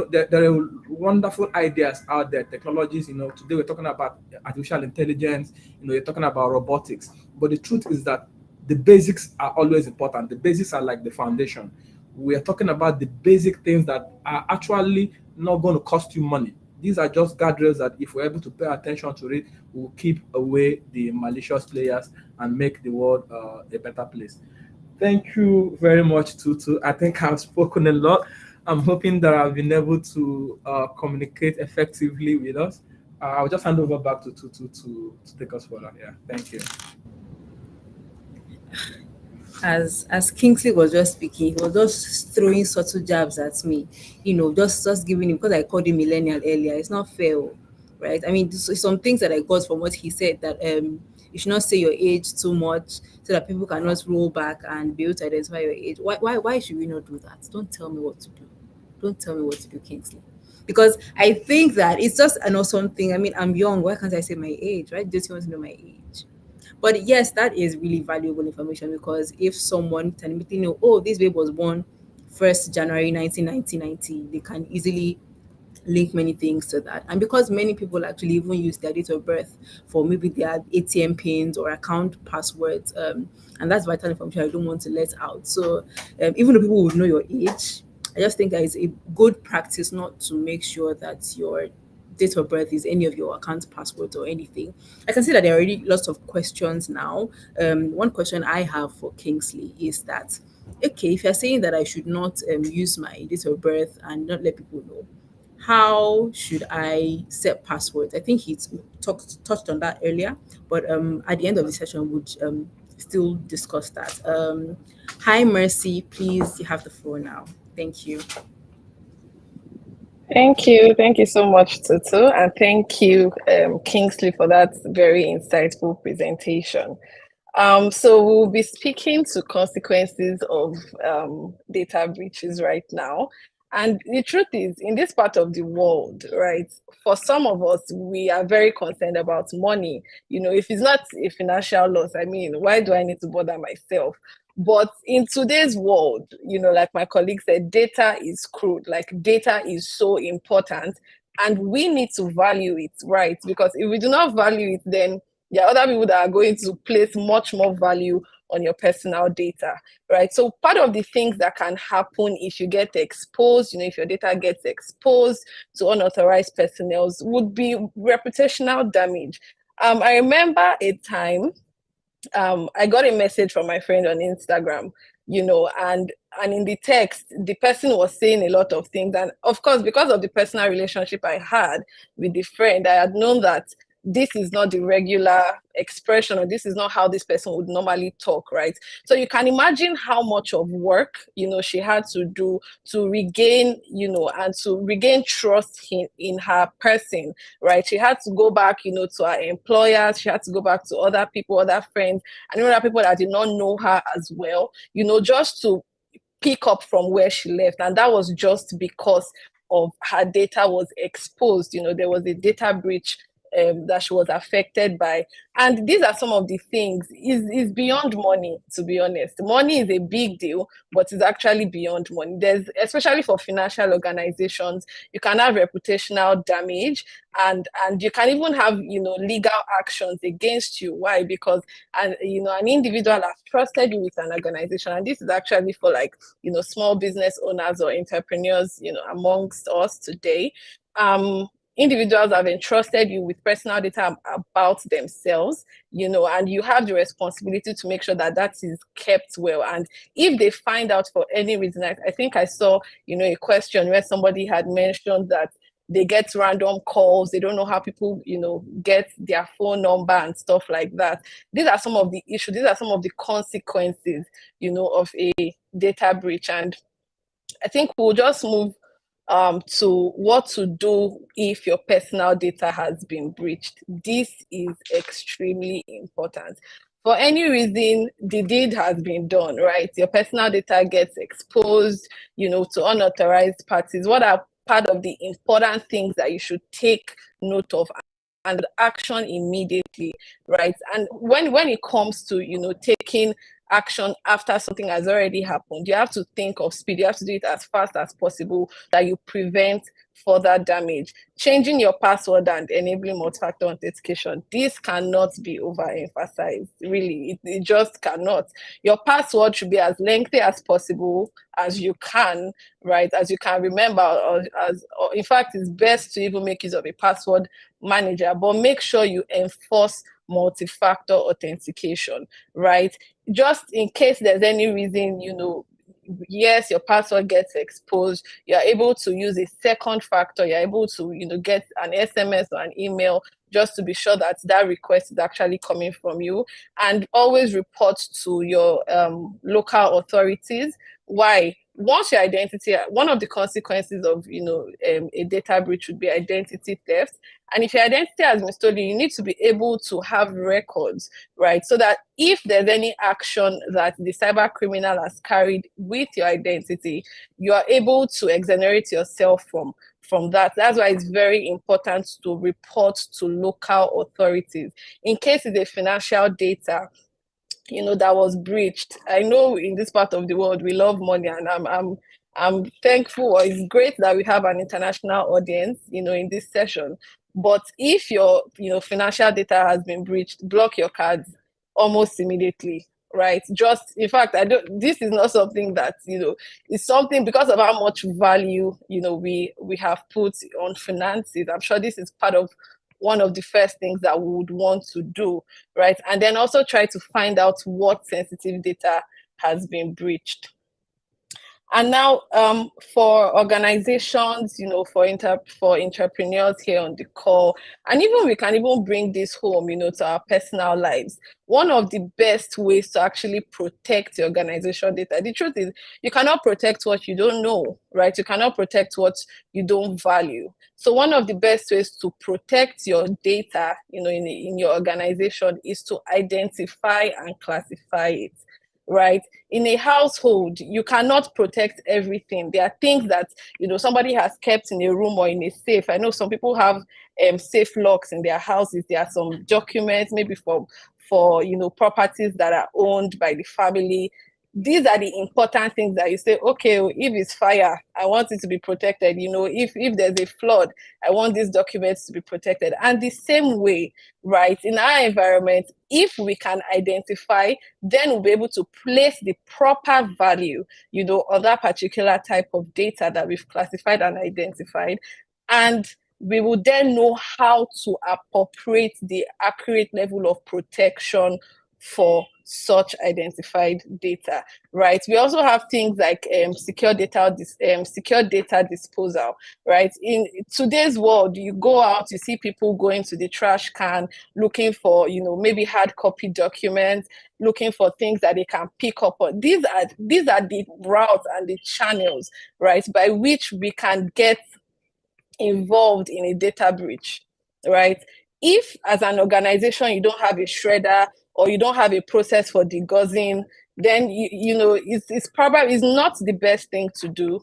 S5: there are wonderful ideas out there, technologies. Today we're talking about artificial intelligence. You're talking about robotics, but the truth is that the basics are always important. The basics are like the foundation. We are talking about the basic things that are actually not going to cost you money. These are just guardrails that if we're able to pay attention to it, we'll keep away the malicious players and make the world a better place. Thank you very much, Tutu. I think I've spoken a lot. I'm hoping that I've been able to communicate effectively with us. I'll just hand over back to Tutu to take us further. Yeah, thank you.
S4: As Kingsley was just speaking, he was just throwing subtle jabs at me, just giving him, because I called him millennial earlier. It's not fair, right? I mean, some things that I got from what he said, that you should not say your age too much so that people cannot roll back and be able to identify your age. Why should we not do that? Don't tell me what to do. Don't tell me what to do, Kingsley. Because I think that it's just an awesome thing. I mean, I'm young. Why can't I say my age, right? Just want to know my age. But yes, that is really valuable information, because if someone can immediately know, oh, this babe was born 1st January 1990, they can easily link many things to that. And because many people actually even use their date of birth for maybe their ATM pins or account passwords, and that's vital information I don't want to let out. So even though people would know your age, I just think that it's a good practice not to make sure that your date of birth is any of your account passwords or anything. I can see that there are already lots of questions now. One question I have for Kingsley is that, okay, if you're saying that I should not use my date of birth and not let people know, how should I set passwords? I think he touched on that earlier, but at the end of the session, would still discuss that. Hi, Mercy, please, you have the floor now. Thank you.
S6: Thank you. Thank you so much, Tutu. And thank you, Kingsley, for that very insightful presentation. So we'll be speaking to consequences of data breaches right now. And the truth is, in this part of the world, right, for some of us, we are very concerned about money. If it's not a financial loss, I mean, why do I need to bother myself? But in today's world, like my colleague said, data is crude. Like, data is so important, and we need to value it, right? Because if we do not value it, then there are other people that are going to place much more value on your personal data, right? So part of the things that can happen if you get exposed, if your data gets exposed to unauthorized personnel, would be reputational damage. I remember a time I got a message from my friend on Instagram, and in the text, the person was saying a lot of things. And of course, because of the personal relationship I had with the friend, I had known that this is not the regular expression, or this is not how this person would normally talk, right? So you can imagine how much of work, she had to do to regain, and to regain trust in her person, right? She had to go back, to her employers. She had to go back to other people, other friends, and other people that did not know her as well, just to pick up from where she left. And that was just because of her data was exposed. There was a data breach that she was affected by. And these are some of the things. Is beyond money, to be honest. Money is a big deal, but it's actually beyond money. There's, especially for financial organizations, you can have reputational damage, and you can even have, legal actions against you. Why? Because an individual has trusted you with an organization, and this is actually for, like, small business owners or entrepreneurs, amongst us today. Individuals have entrusted you with personal data about themselves, and you have the responsibility to make sure that that is kept well. And if they find out for any reason, I think I saw, a question where somebody had mentioned that they get random calls, they don't know how people, get their phone number and stuff like that. These are some of the issues, these are some of the consequences, of a data breach. And I think we'll just move to what to do if your personal data has been breached. This is extremely important. For any reason, the deed has been done, right? Your personal data gets exposed, to unauthorized parties. What are part of the important things that you should take note of and action immediately, right? And when it comes to, taking action after something has already happened, you have to think of speed. You have to do it as fast as possible, that you prevent further damage. Changing your password and enabling multi-factor authentication, this cannot be overemphasized. Really, it just cannot. Your password should be as lengthy as possible, as you can, right? As you can remember, or in fact, it's best to even make use of a password manager, but make sure you enforce multi-factor authentication, right? Just in case there's any reason, yes, your password gets exposed, you're able to use a second factor, you're able to, get an SMS or an email, just to be sure that that request is actually coming from you. And always report to your local authorities. Why? Once your identity, one of the consequences of, a data breach would be identity theft. And if your identity has been stolen, you need to be able to have records, right? So that if there's any action that the cyber criminal has carried with your identity, you are able to exonerate yourself from that. That's why it's very important to report to local authorities. In case it's a financial data, that was breached. I know in this part of the world we love money, and I'm thankful, or it's great that we have an international audience, in this session. But if your, financial data has been breached, block your cards almost immediately, right? Just, in fact, this is not something that, it's something because of how much value, we have put on finances. I'm sure this is part of one of the first things that we would want to do, right? And then also try to find out what sensitive data has been breached. And now, for organizations, for entrepreneurs here on the call, and even we can even bring this home, to our personal lives. One of the best ways to actually protect your organization data, the truth is, you cannot protect what you don't know, right? You cannot protect what you don't value. So one of the best ways to protect your data, in your organization, is to identify and classify it. Right? In a household, you cannot protect everything. There are things that, somebody has kept in a room or in a safe. I know some people have safe locks in their houses. There are some documents, maybe for properties that are owned by the family. These are the important things that you say, okay, if it's fire, I want it to be protected. If there's a flood, I want these documents to be protected. And the same way, right, in our environment, if we can identify, then we'll be able to place the proper value, on that particular type of data that we've classified and identified. And we will then know how to appropriate the accurate level of protection for such identified data, right? We also have things like secure data disposal, right? In today's world, you go out, you see people going to the trash can looking for, maybe hard copy documents, looking for things that they can pick up on. These are the routes and the channels, right, by which we can get involved in a data breach, right? If as an organization you don't have a shredder or you don't have a process for degauzing, then it's probably is not the best thing to do,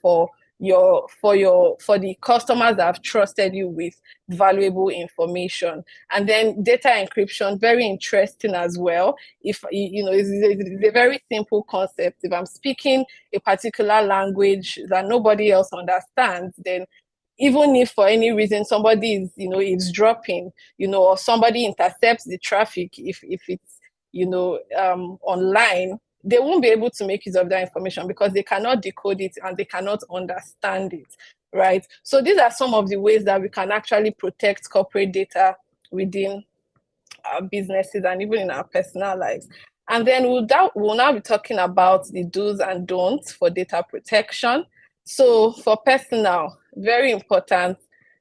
S6: for the customers that have trusted you with valuable information. And then data encryption, very interesting as well. If it's a very simple concept. If I'm speaking a particular language that nobody else understands, then even if for any reason somebody is dropping, or somebody intercepts the traffic, if it's online, they won't be able to make use of that information because they cannot decode it and they cannot understand it, right? So these are some of the ways that we can actually protect corporate data within our businesses and even in our personal lives. And then we'll now be talking about the do's and don'ts for data protection. So for personal, very important,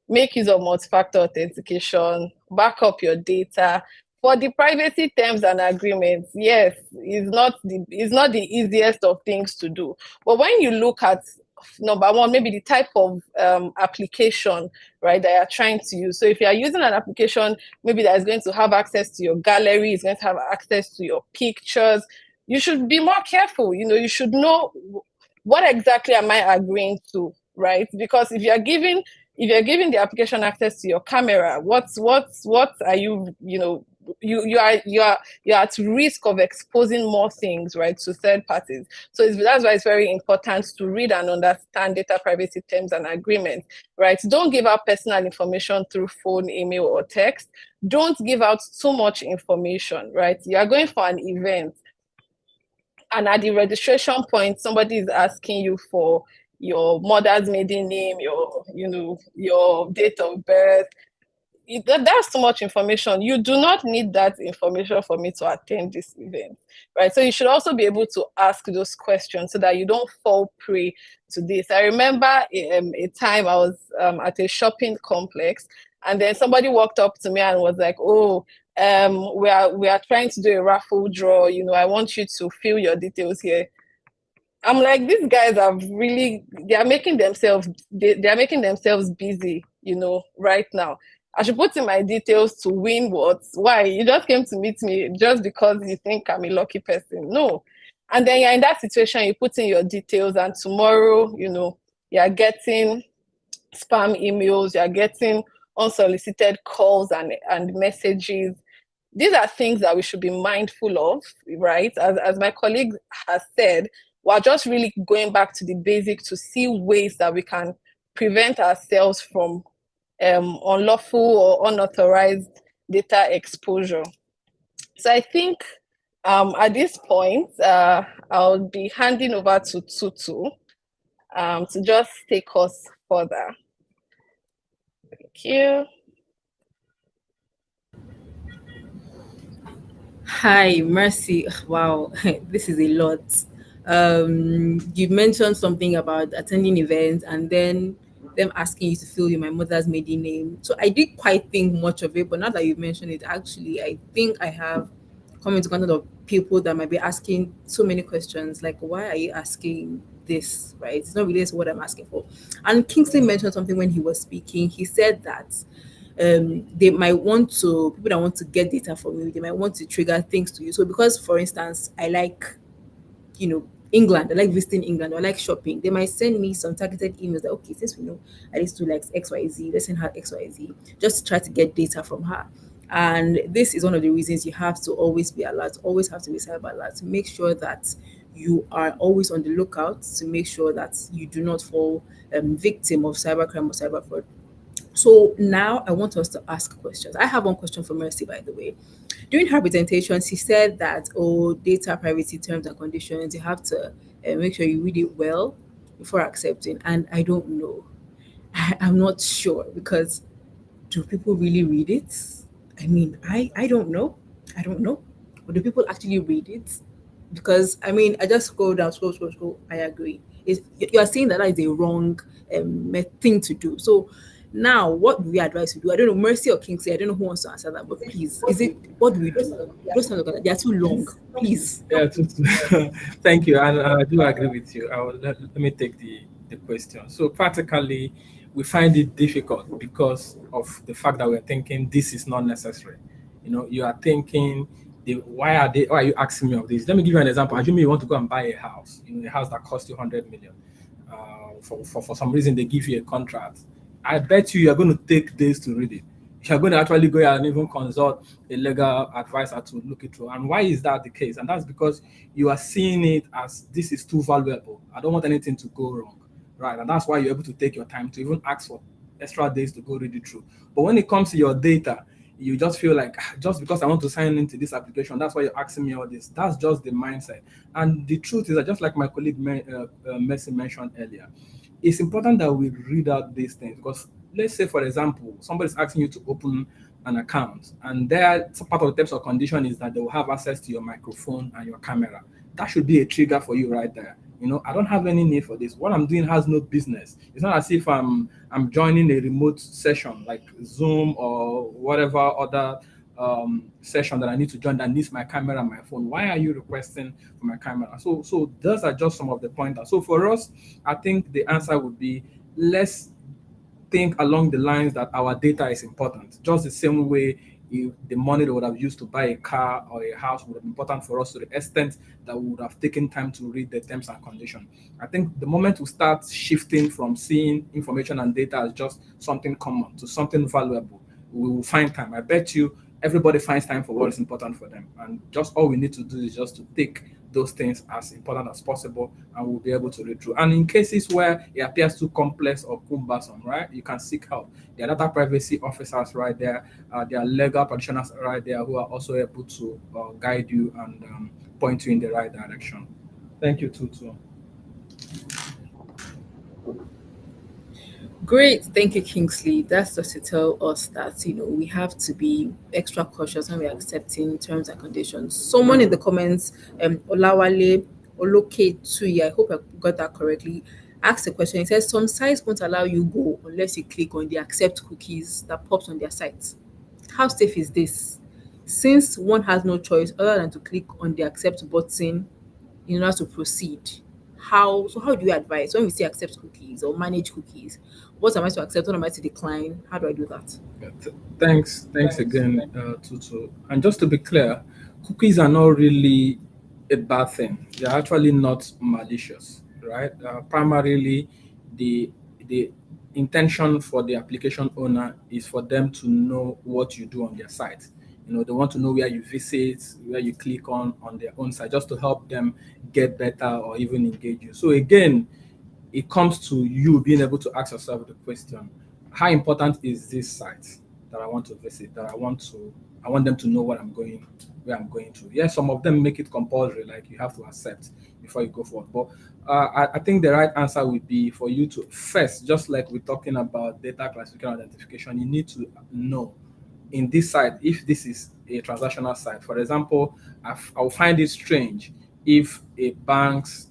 S6: make use of multi-factor authentication, back up your data. For the privacy terms and agreements, yes, it's not the easiest of things to do. But when you look at number one, maybe the type of application, right, that you're trying to use. So if you're using an application, maybe that is going to have access to your gallery, is going to have access to your pictures, you should be more careful. You should know what exactly am I agreeing to, right? Because if you're giving the application access to your camera, what are you, you're at risk of exposing more things, right, to third parties. So that's why it's very important to read and understand data privacy terms and agreements, right? Don't give out personal information through phone, email, or text. Don't give out too much information, right? You are going for an event, and at the registration point, somebody is asking you for your mother's maiden name, your date of birth. That's too much information. You do not need that information for me to attend this event, right? So you should also be able to ask those questions so that you don't fall prey to this. I remember a time I was at a shopping complex, and then somebody walked up to me and was like, "Oh, we are trying to do a raffle draw. I want you to fill your details here." I'm like, these guys are really, they are making themselves busy, right now. I should put in my details to win what? Why? You just came to meet me just because you think I'm a lucky person. No. And then you're in that situation, you put in your details, and tomorrow, you're getting spam emails, you're getting unsolicited calls and messages. These are things that we should be mindful of, right? As my colleague has said, we're just really going back to the basic to see ways that we can prevent ourselves from unlawful or unauthorized data exposure. So I think at this point, I'll be handing over to Tutu to just take us further. Thank you.
S4: Hi, Mercy. Wow, this is a lot. You mentioned something about attending events and then them asking you to fill in my mother's maiden name. So I did quite think much of it, but now that you mentioned it, actually, I think I have come into contact of people that might be asking so many questions like, why are you asking this? Right? It's not really what I'm asking for. And Kingsley mentioned something when he was speaking. He said that they might want to people that want to get data from you, they might want to trigger things to you. So because for instance, I like, England, I like visiting England, or I like shopping, they might send me some targeted emails that, okay, since we know Alice to like XYZ, let's send her XYZ just to try to get data from her. And this is one of the reasons you have to always be alert, always have to be cyber alert, to make sure that you are always on the lookout, to make sure that you do not fall victim of cybercrime or cyber fraud. So now I want us to ask questions. I have one question for Mercy, by the way. During her presentation, she said that, oh, data privacy terms and conditions, you have to make sure you read it well before accepting. And I don't know. I'm not sure, because do people really read it? I mean, I don't know. I don't know. But do people actually read it? Because I mean, I just scroll down, scroll. I agree. You are saying that that is a wrong thing to do. So now, what do we advise to do? I don't know, Mercy or Kingsley. I don't know who wants to answer that, but please, is it what do we do? Those kind of they are too long. Please.
S5: Yeah, thank you. And I do agree with you. Let me take the question. So practically, we find it difficult because of the fact that we're thinking this is not necessary. You are thinking, why are you asking me of this? Let me give you an example. Assume you want to go and buy a house, a house that costs you 100 million. For some reason, they give you a contract. I bet you are going to take days to read it. You're going to actually go and even consult a legal advisor to look it through. And why is that the case? And that's because you are seeing it as this is too valuable. I don't want anything to go wrong, right? And that's why you're able to take your time to even ask for extra days to go read it through. But when it comes to your data, you just feel like, just because I want to sign into this application, that's why you're asking me all this. That's just the mindset. And the truth is that, just like my colleague Messi mentioned earlier, it's important that we read out these things, because let's say, for example, somebody's asking you to open an account, and there, part of the terms or condition is that they will have access to your microphone and your camera. That should be a trigger for you right there. I don't have any need for this. What I'm doing has no business. It's not as if I'm joining a remote session like Zoom or whatever other session that I need to join that needs my camera and my phone. Why are you requesting for my camera? So those are just some of the pointers. So for us, I think the answer would be, let's think along the lines that our data is important. Just the same way the money that would have used to buy a car or a house would have been important for us, to the extent that we would have taken time to read the terms and conditions. I think the moment we start shifting from seeing information and data as just something common to something valuable, we will find time. I bet you everybody finds time for what is important for them. And just all we need to do is just to take those things as important as possible, and we'll be able to read through. And in cases where it appears too complex or cumbersome, right, you can seek help. There are data privacy officers right there. There are legal practitioners right there who are also able to guide you and point you in the right direction. Thank you, Tutu.
S4: Great, thank you, Kingsley. That's just to tell us that we have to be extra cautious when we're accepting terms and conditions. Someone in the comments, Olawale Oloke Tuyi, I hope I got that correctly, asked a question. He says some sites won't allow you go unless you click on the accept cookies that pops on their site. How safe is this? Since one has no choice other than to click on the accept button in order to proceed. How do you advise when we say accept cookies or manage cookies? What am I to accept? What am I to decline? How do I do that?
S5: Yeah, thanks again, Tutu. And just to be clear, cookies are not really a bad thing. They're actually not malicious, right? Primarily, the intention for the application owner is for them to know what you do on their site. They want to know where you visit, where you click on their own site, just to help them get better or even engage you. So again, it comes to you being able to ask yourself the question: how important is this site that I want to visit, that I want them to know where I'm going to? Yes, some of them make it compulsory, like you have to accept before you go forward. But I think the right answer would be for you to first, just like we're talking about data classification identification, you need to know in this site if this is a transactional site. For example, I'll find it strange if a bank's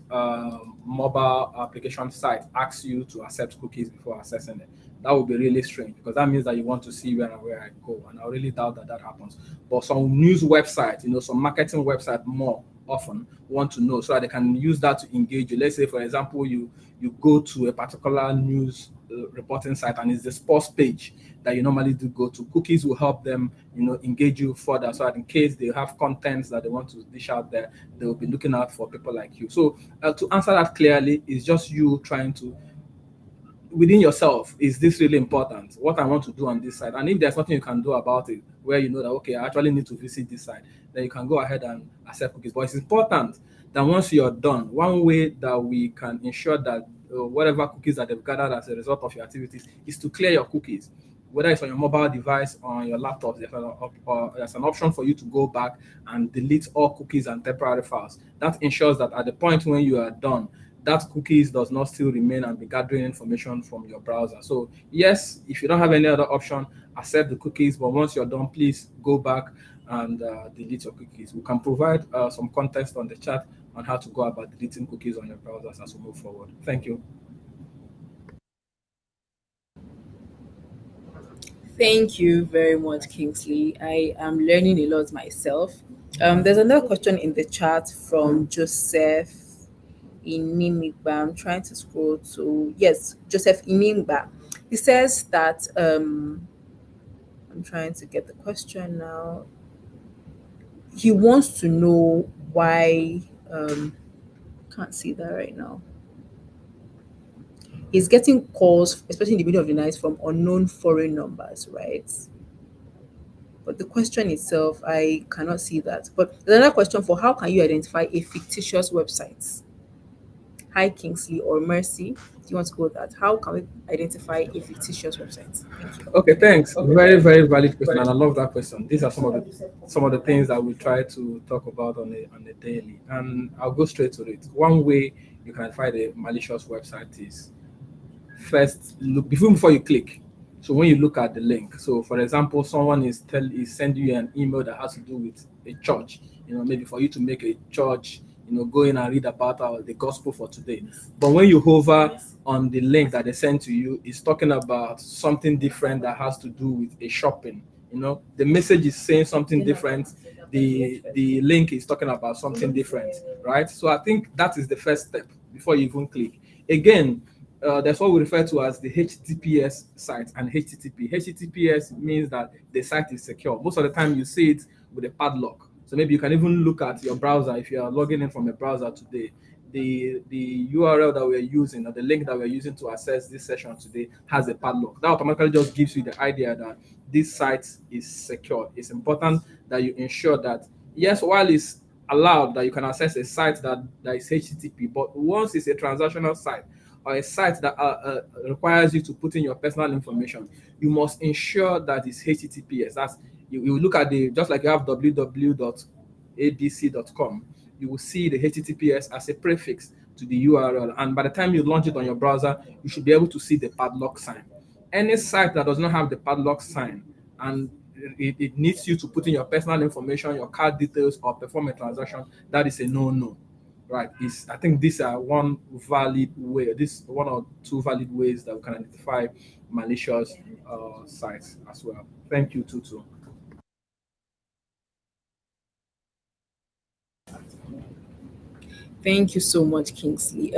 S5: mobile application site asks you to accept cookies before accessing it. That would be really strange, because that means that you want to see where I go, and I really doubt that happens. But some news websites, some marketing website more often want to know, so that they can use that to engage you. Let's say, for example, you go to a particular news reporting site, and it's the sports page that you normally do go to. Cookies will help them, engage you further, so that in case they have contents that they want to dish out there, they will be looking out for people like you. So to answer that clearly, is just you trying to, within yourself, is this really important? What I want to do on this side? And if there's nothing you can do about it, where you know that, okay, I actually need to visit this side, then you can go ahead and accept cookies. But it's important that once you're done, one way that we can ensure that whatever cookies that they've gathered as a result of your activities is to clear your cookies. Whether it's on your mobile device or on your laptop, there's an option for you to go back and delete all cookies and temporary files. That ensures that at the point when you are done, that cookies does not still remain and be gathering information from your browser. So yes, if you don't have any other option, accept the cookies. But once you're done, please go back and delete your cookies. We can provide some context on the chat on how to go about deleting cookies on your browsers as we move forward. Thank you.
S4: Thank you very much, Kingsley. I am learning a lot myself. There's another question in the chat from Joseph Inimigba. I'm trying to scroll to, yes, Joseph Inimigba. He says that I'm trying to get the question now. He wants to know why can't see that right now. He's getting calls, especially in the middle of the night, from unknown foreign numbers, right? But the question itself, I cannot see that. But there's another question for how can you identify a fictitious website? Hi, Kingsley or Mercy. Do you want to go with that? How can we identify a fictitious website? Thank you.
S5: Okay, thanks. Very, very valid question, and I love that question. These are some of the things that we try to talk about on a daily, and I'll go straight to it. One way you can find a malicious website is first look before you click. So when you look at the link, so for example, someone is sending you an email that has to do with a church, maybe for you to make a church, go in and read about the gospel for today. But when you hover on the link that they send to you, it's talking about something different that has to do with a shopping. The message is saying something different. The link is talking about something different, right? So I think that is the first step before you even click. Again, that's what we refer to as the HTTPS site and HTTP. HTTPS means that the site is secure. Most of the time you see it with a padlock. So maybe you can even look at your browser if you are logging in from a browser today. The URL that we're using or the link that we're using to access this session today has a padlock. That automatically just gives you the idea that this site is secure. It's important that you ensure that, yes, while it's allowed that you can access a site that is HTTP, but once it's a transactional site or a site that requires you to put in your personal information, you must ensure that it's HTTPS. That's you look at just like you have www.abc.com, you will see the HTTPS as a prefix to the URL, and by the time you launch it on your browser, you should be able to see the padlock sign. Any site that does not have the padlock sign and it needs you to put in your personal information, your card details, or perform a transaction, that is a no-no. Right. I think these are one or two valid ways that we can identify malicious sites as well. Thank you, Tutu.
S4: Thank you so much, Kingsley.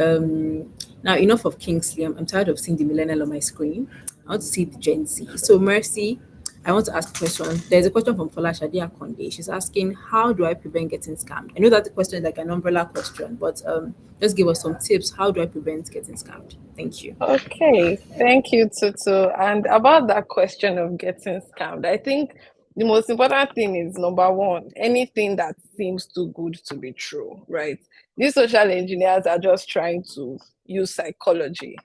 S4: Now enough of Kingsley. I'm tired of seeing the millennial on my screen. I want to see the Gen Z. So Mercy, I want to ask a question. There's a question from Fola Shadia Konde. She's asking, how do I prevent getting scammed? I know that the question is like an umbrella question, but just give us some tips. How do I prevent getting scammed? Thank you.
S6: Okay, thank you, Tutu. And about that question of getting scammed, I think the most important thing is number one, anything that seems too good to be true, right? These social engineers are just trying to use psychology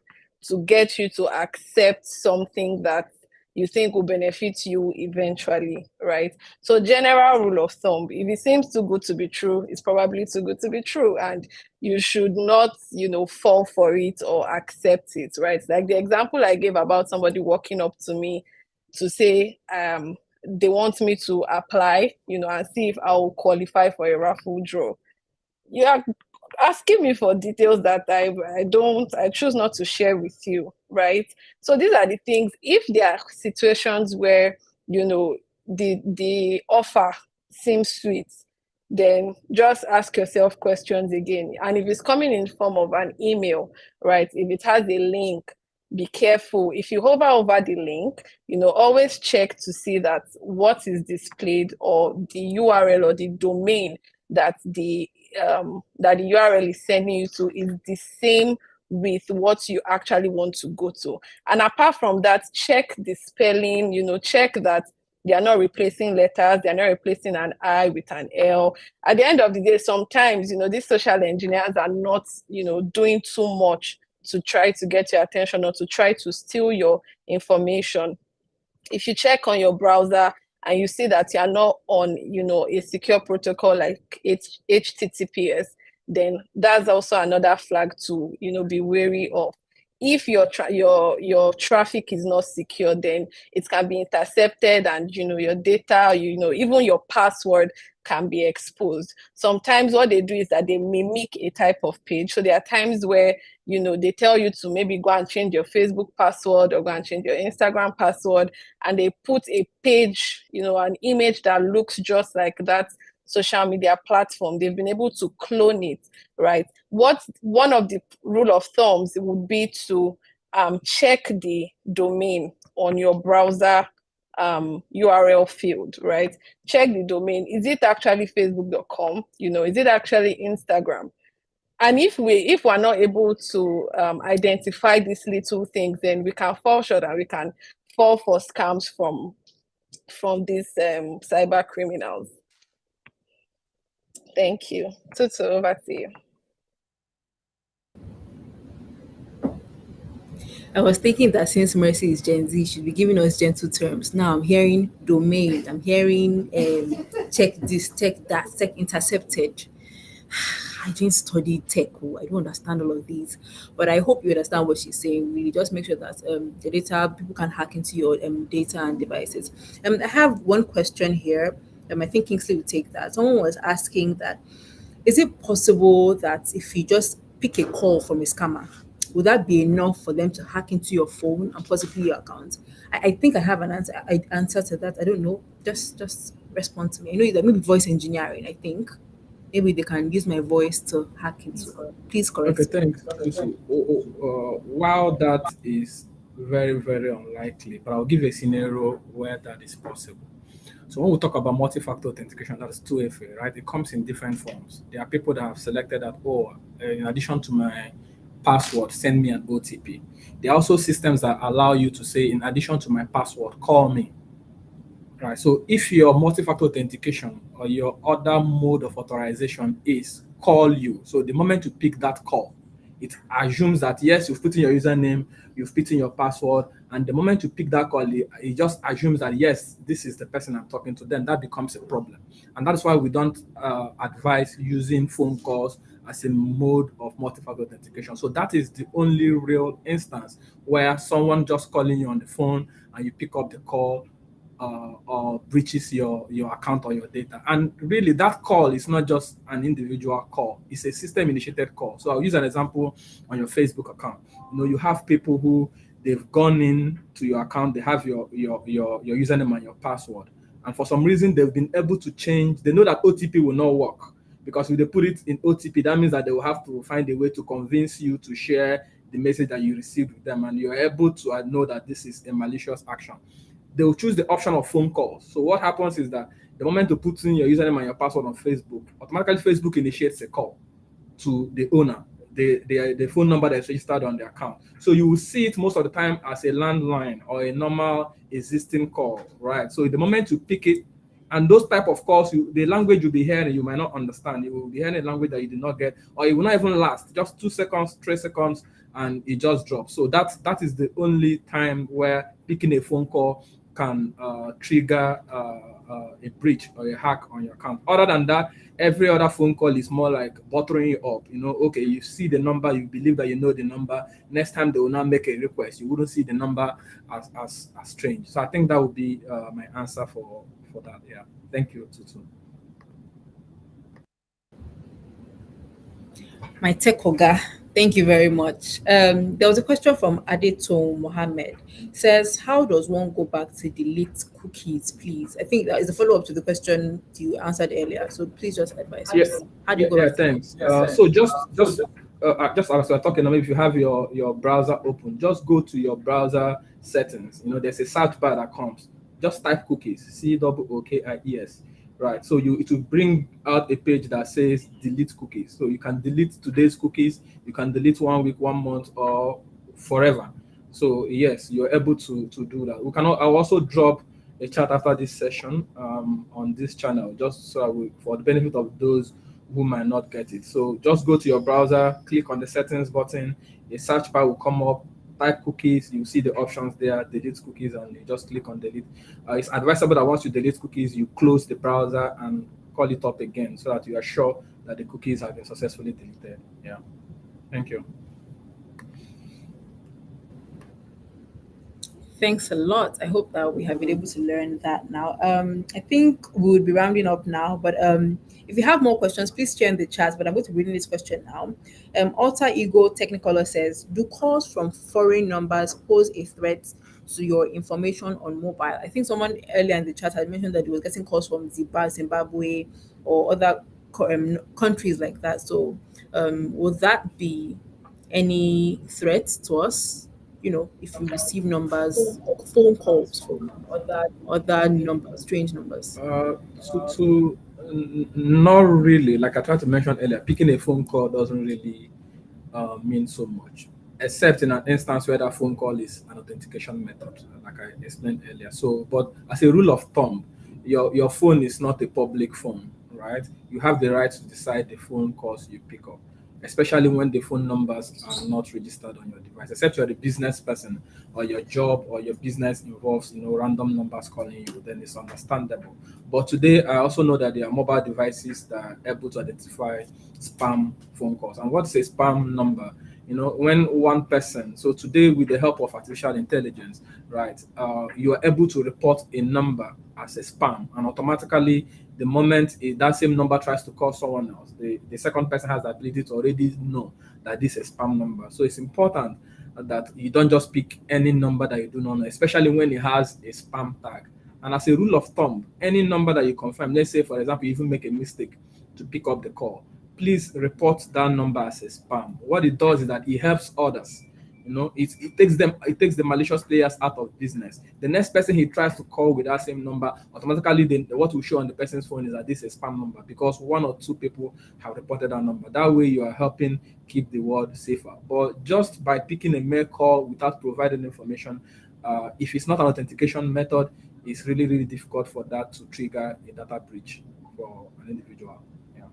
S6: to get you to accept something that you think will benefit you eventually, right? So general rule of thumb, if it seems too good to be true, it's probably too good to be true. And you should not, fall for it or accept it, right? Like the example I gave about somebody walking up to me to say, they want me to apply, and see if I'll qualify for a raffle draw. You are asking me for details that I choose not to share with you, right? So these are the things. If there are situations where the offer seems sweet, then just ask yourself questions again. And if it's coming in form of an email, right? If it has a link, be careful. If you hover over the link, always check to see that what is displayed or the URL or the domain that the URL is sending you to is the same with what you actually want to go to. And apart from that, check the spelling, check that they are not replacing letters, they're not replacing an I with an L. At the end of the day, sometimes, these social engineers are not, doing too much to try to get your attention or to try to steal your information. If you check on your browser and you see that you're not on, a secure protocol like HTTPS, then that's also another flag to, be wary of. if your traffic is not secure, then it can be intercepted, and your data, even your password can be exposed. Sometimes what they do is that they mimic a type of page. So there are times where they tell you to maybe go and change your Facebook password or go and change your Instagram password, and they put a page, an image that looks just like that social media platform. They've been able to clone it, right? One of the rule of thumbs would be to check the domain on your browser URL field, right? Check the domain. Is it actually facebook.com? Is it actually Instagram? And if we're not able to identify these little things, then we can fall short and we can fall for scams from these cyber criminals. Thank you. Tutu, over to you.
S4: I was thinking that since Mercy is Gen Z, she'd be giving us gentle terms. Now I'm hearing domain, I'm hearing check this, check that, check intercepted. I didn't study tech. I don't understand all of these, but I hope you understand what she's saying. Really, just make sure that the data people can hack into your data and devices. I have one question here. I think Kingsley will take that. Someone was asking that is it possible that if you just pick a call from a scammer, would that be enough for them to hack into your phone and possibly your account? I think I have an answer to that. I don't know. Just respond to me. I know that maybe voice engineering. I think maybe they can use my voice to hack into. Please correct.
S5: Okay, thanks. While that is very, very unlikely, but I'll give a scenario where that is possible. So when we talk about multi-factor authentication, that's 2FA, right? It comes in different forms. There are people that have selected that, in addition to my password, send me an OTP. There are also systems that allow you to say, in addition to my password, call me. Right. So if your multi-factor authentication or your other mode of authorization is call you, so the moment you pick that call, it assumes that yes, you've put in your username, you've put in your password, and the moment you pick that call, it just assumes that yes, this is the person I'm talking to. Then that becomes a problem, and that's why we don't advise using phone calls as a mode of multi-factor authentication. So that is the only real instance where someone just calling you on the phone and you pick up the call or breaches your account or your data. And really, that call is not just an individual call; it's a system-initiated call. So I'll use an example on your Facebook account. You have people who they've gone in to your account, they have your username and your password, and for some reason they've been able to change. They know that OTP will not work because if they put it in OTP, that means that they will have to find a way to convince you to share the message that you received with them, and you're able to know that this is a malicious action. They will choose the option of phone calls. So what happens is that the moment you put in your username and your password on Facebook, automatically Facebook initiates a call to the owner, the phone number that's registered on the account. So you will see it most of the time as a landline or a normal existing call, right? So the moment you pick it, and those type of calls, the language you'll be hearing, you might not understand. You will be hearing a language that you did not get, or it will not even last. Just 2 seconds, 3 seconds, and it just drops. So that is the only time where picking a phone call can trigger a breach or a hack on your account. Other than that, every other phone call is more like buttering you up. Okay, you see the number, you believe that you know the number. Next time they will not make a request, you wouldn't see the number as strange. So I think that would be my answer for that. Yeah. Thank you, Tutu.
S4: My tech oga, thank you very much. There was a question from Adeto Mohammed. Says, how does one go back to delete cookies, please? I think that is a follow-up to the question you answered earlier. So please just advise us.
S5: Yes.
S4: How do you go back?
S5: Thanks. So just as we're talking, if you have your browser open, just go to your browser settings. There's a search bar that comes. Just type cookies, COOKIES. Right. So it will bring out a page that says delete cookies. So you can delete today's cookies, you can delete 1 week, 1 month, or forever. So yes, you're able to do that. I'll also drop a chat after this session on this channel, just so for the benefit of those who might not get it. So just go to your browser, click on the settings button, a search bar will come up, type cookies, you see the options there, delete cookies, and you just click on delete. It's advisable that once you delete cookies, you close the browser and call it up again so that you are sure that the cookies have been successfully deleted. Yeah. Thank you.
S4: Thanks a lot. I hope that we have been able to learn that now. I think we would be rounding up now, but if you have more questions, please share in the chat. But I'm going to read this question now. Alter Ego Technicolor says, "Do calls from foreign numbers pose a threat to your information on mobile?" I think someone earlier in the chat had mentioned that they were getting calls from Zimbabwe, or other countries like that. So, would that be any threat to us? If you receive numbers or phone calls from other numbers, strange numbers.
S5: Not really. Like I tried to mention earlier, picking a phone call doesn't really mean so much, except in an instance where that phone call is an authentication method, like I explained earlier. So, but as a rule of thumb, your phone is not a public phone, right? You have the right to decide the phone calls you pick up, especially when the phone numbers are not registered on your device, except you're a business person or your job or your business involves, random numbers calling you, then it's understandable. But today, I also know that there are mobile devices that are able to identify spam phone calls. And what's a spam number? When one person, so today with the help of artificial intelligence, right, you are able to report a number as a spam, and automatically the moment that same number tries to call someone else, the second person has the ability to already know that this is a spam number. So it's important that you don't just pick any number that you do not know, especially when it has a spam tag. And as a rule of thumb, any number that you confirm, let's say, for example, you even make a mistake to pick up the call, please report that number as a spam. What it does is that it helps others. It takes the malicious players out of business. The next person he tries to call with that same number, automatically what will show on the person's phone is that this is a spam number, because one or two people have reported that number. That way you are helping keep the world safer. But just by picking a mere call without providing information, if it's not an authentication method, it's really, really difficult for that to trigger a data breach for an individual. Yeah.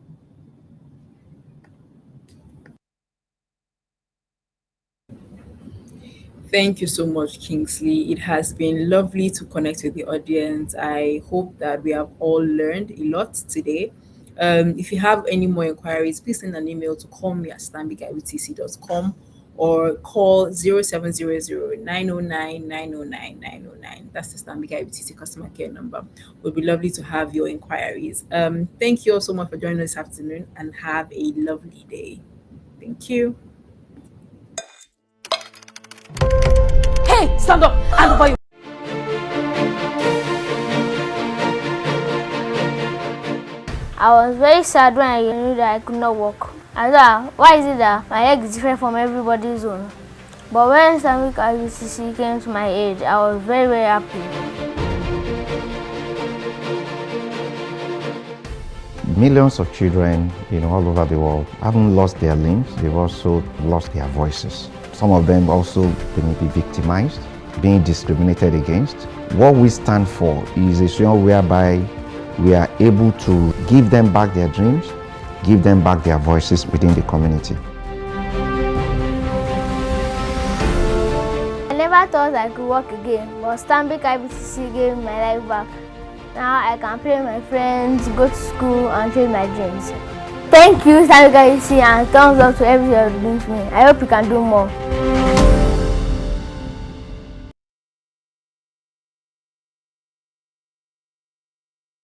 S4: Thank you so much, Kingsley. It has been lovely to connect with the audience. I hope that we have all learned a lot today. If you have any more inquiries, please send an email to callme at stanbicibtc.com, or call 0700 909 909 909. That's the Stanbic IBTC customer care number. It would be lovely to have your inquiries. Thank you all so much for joining us this afternoon, and have a lovely day. Thank you.
S3: Hey, stand up! Hand over your
S1: I was very sad when I knew that I could not walk. I thought, why is it that my leg is different from everybody's own? But when Stanbic IBTC came to my aid, I was very, very happy.
S2: Millions of children, all over the world haven't lost their limbs, they've also lost their voices. Some of them also may be victimized, being discriminated against. What we stand for is a situation whereby we are able to give them back their dreams, give them back their voices within the community.
S1: I never thought I could walk again, but Stanbic IBTC gave me my life back. Now I can play with my friends, go to school, and chase my dreams. Thank you, Stanbic IBTC, and thumbs up to everything you're doing for me. I hope you can do more.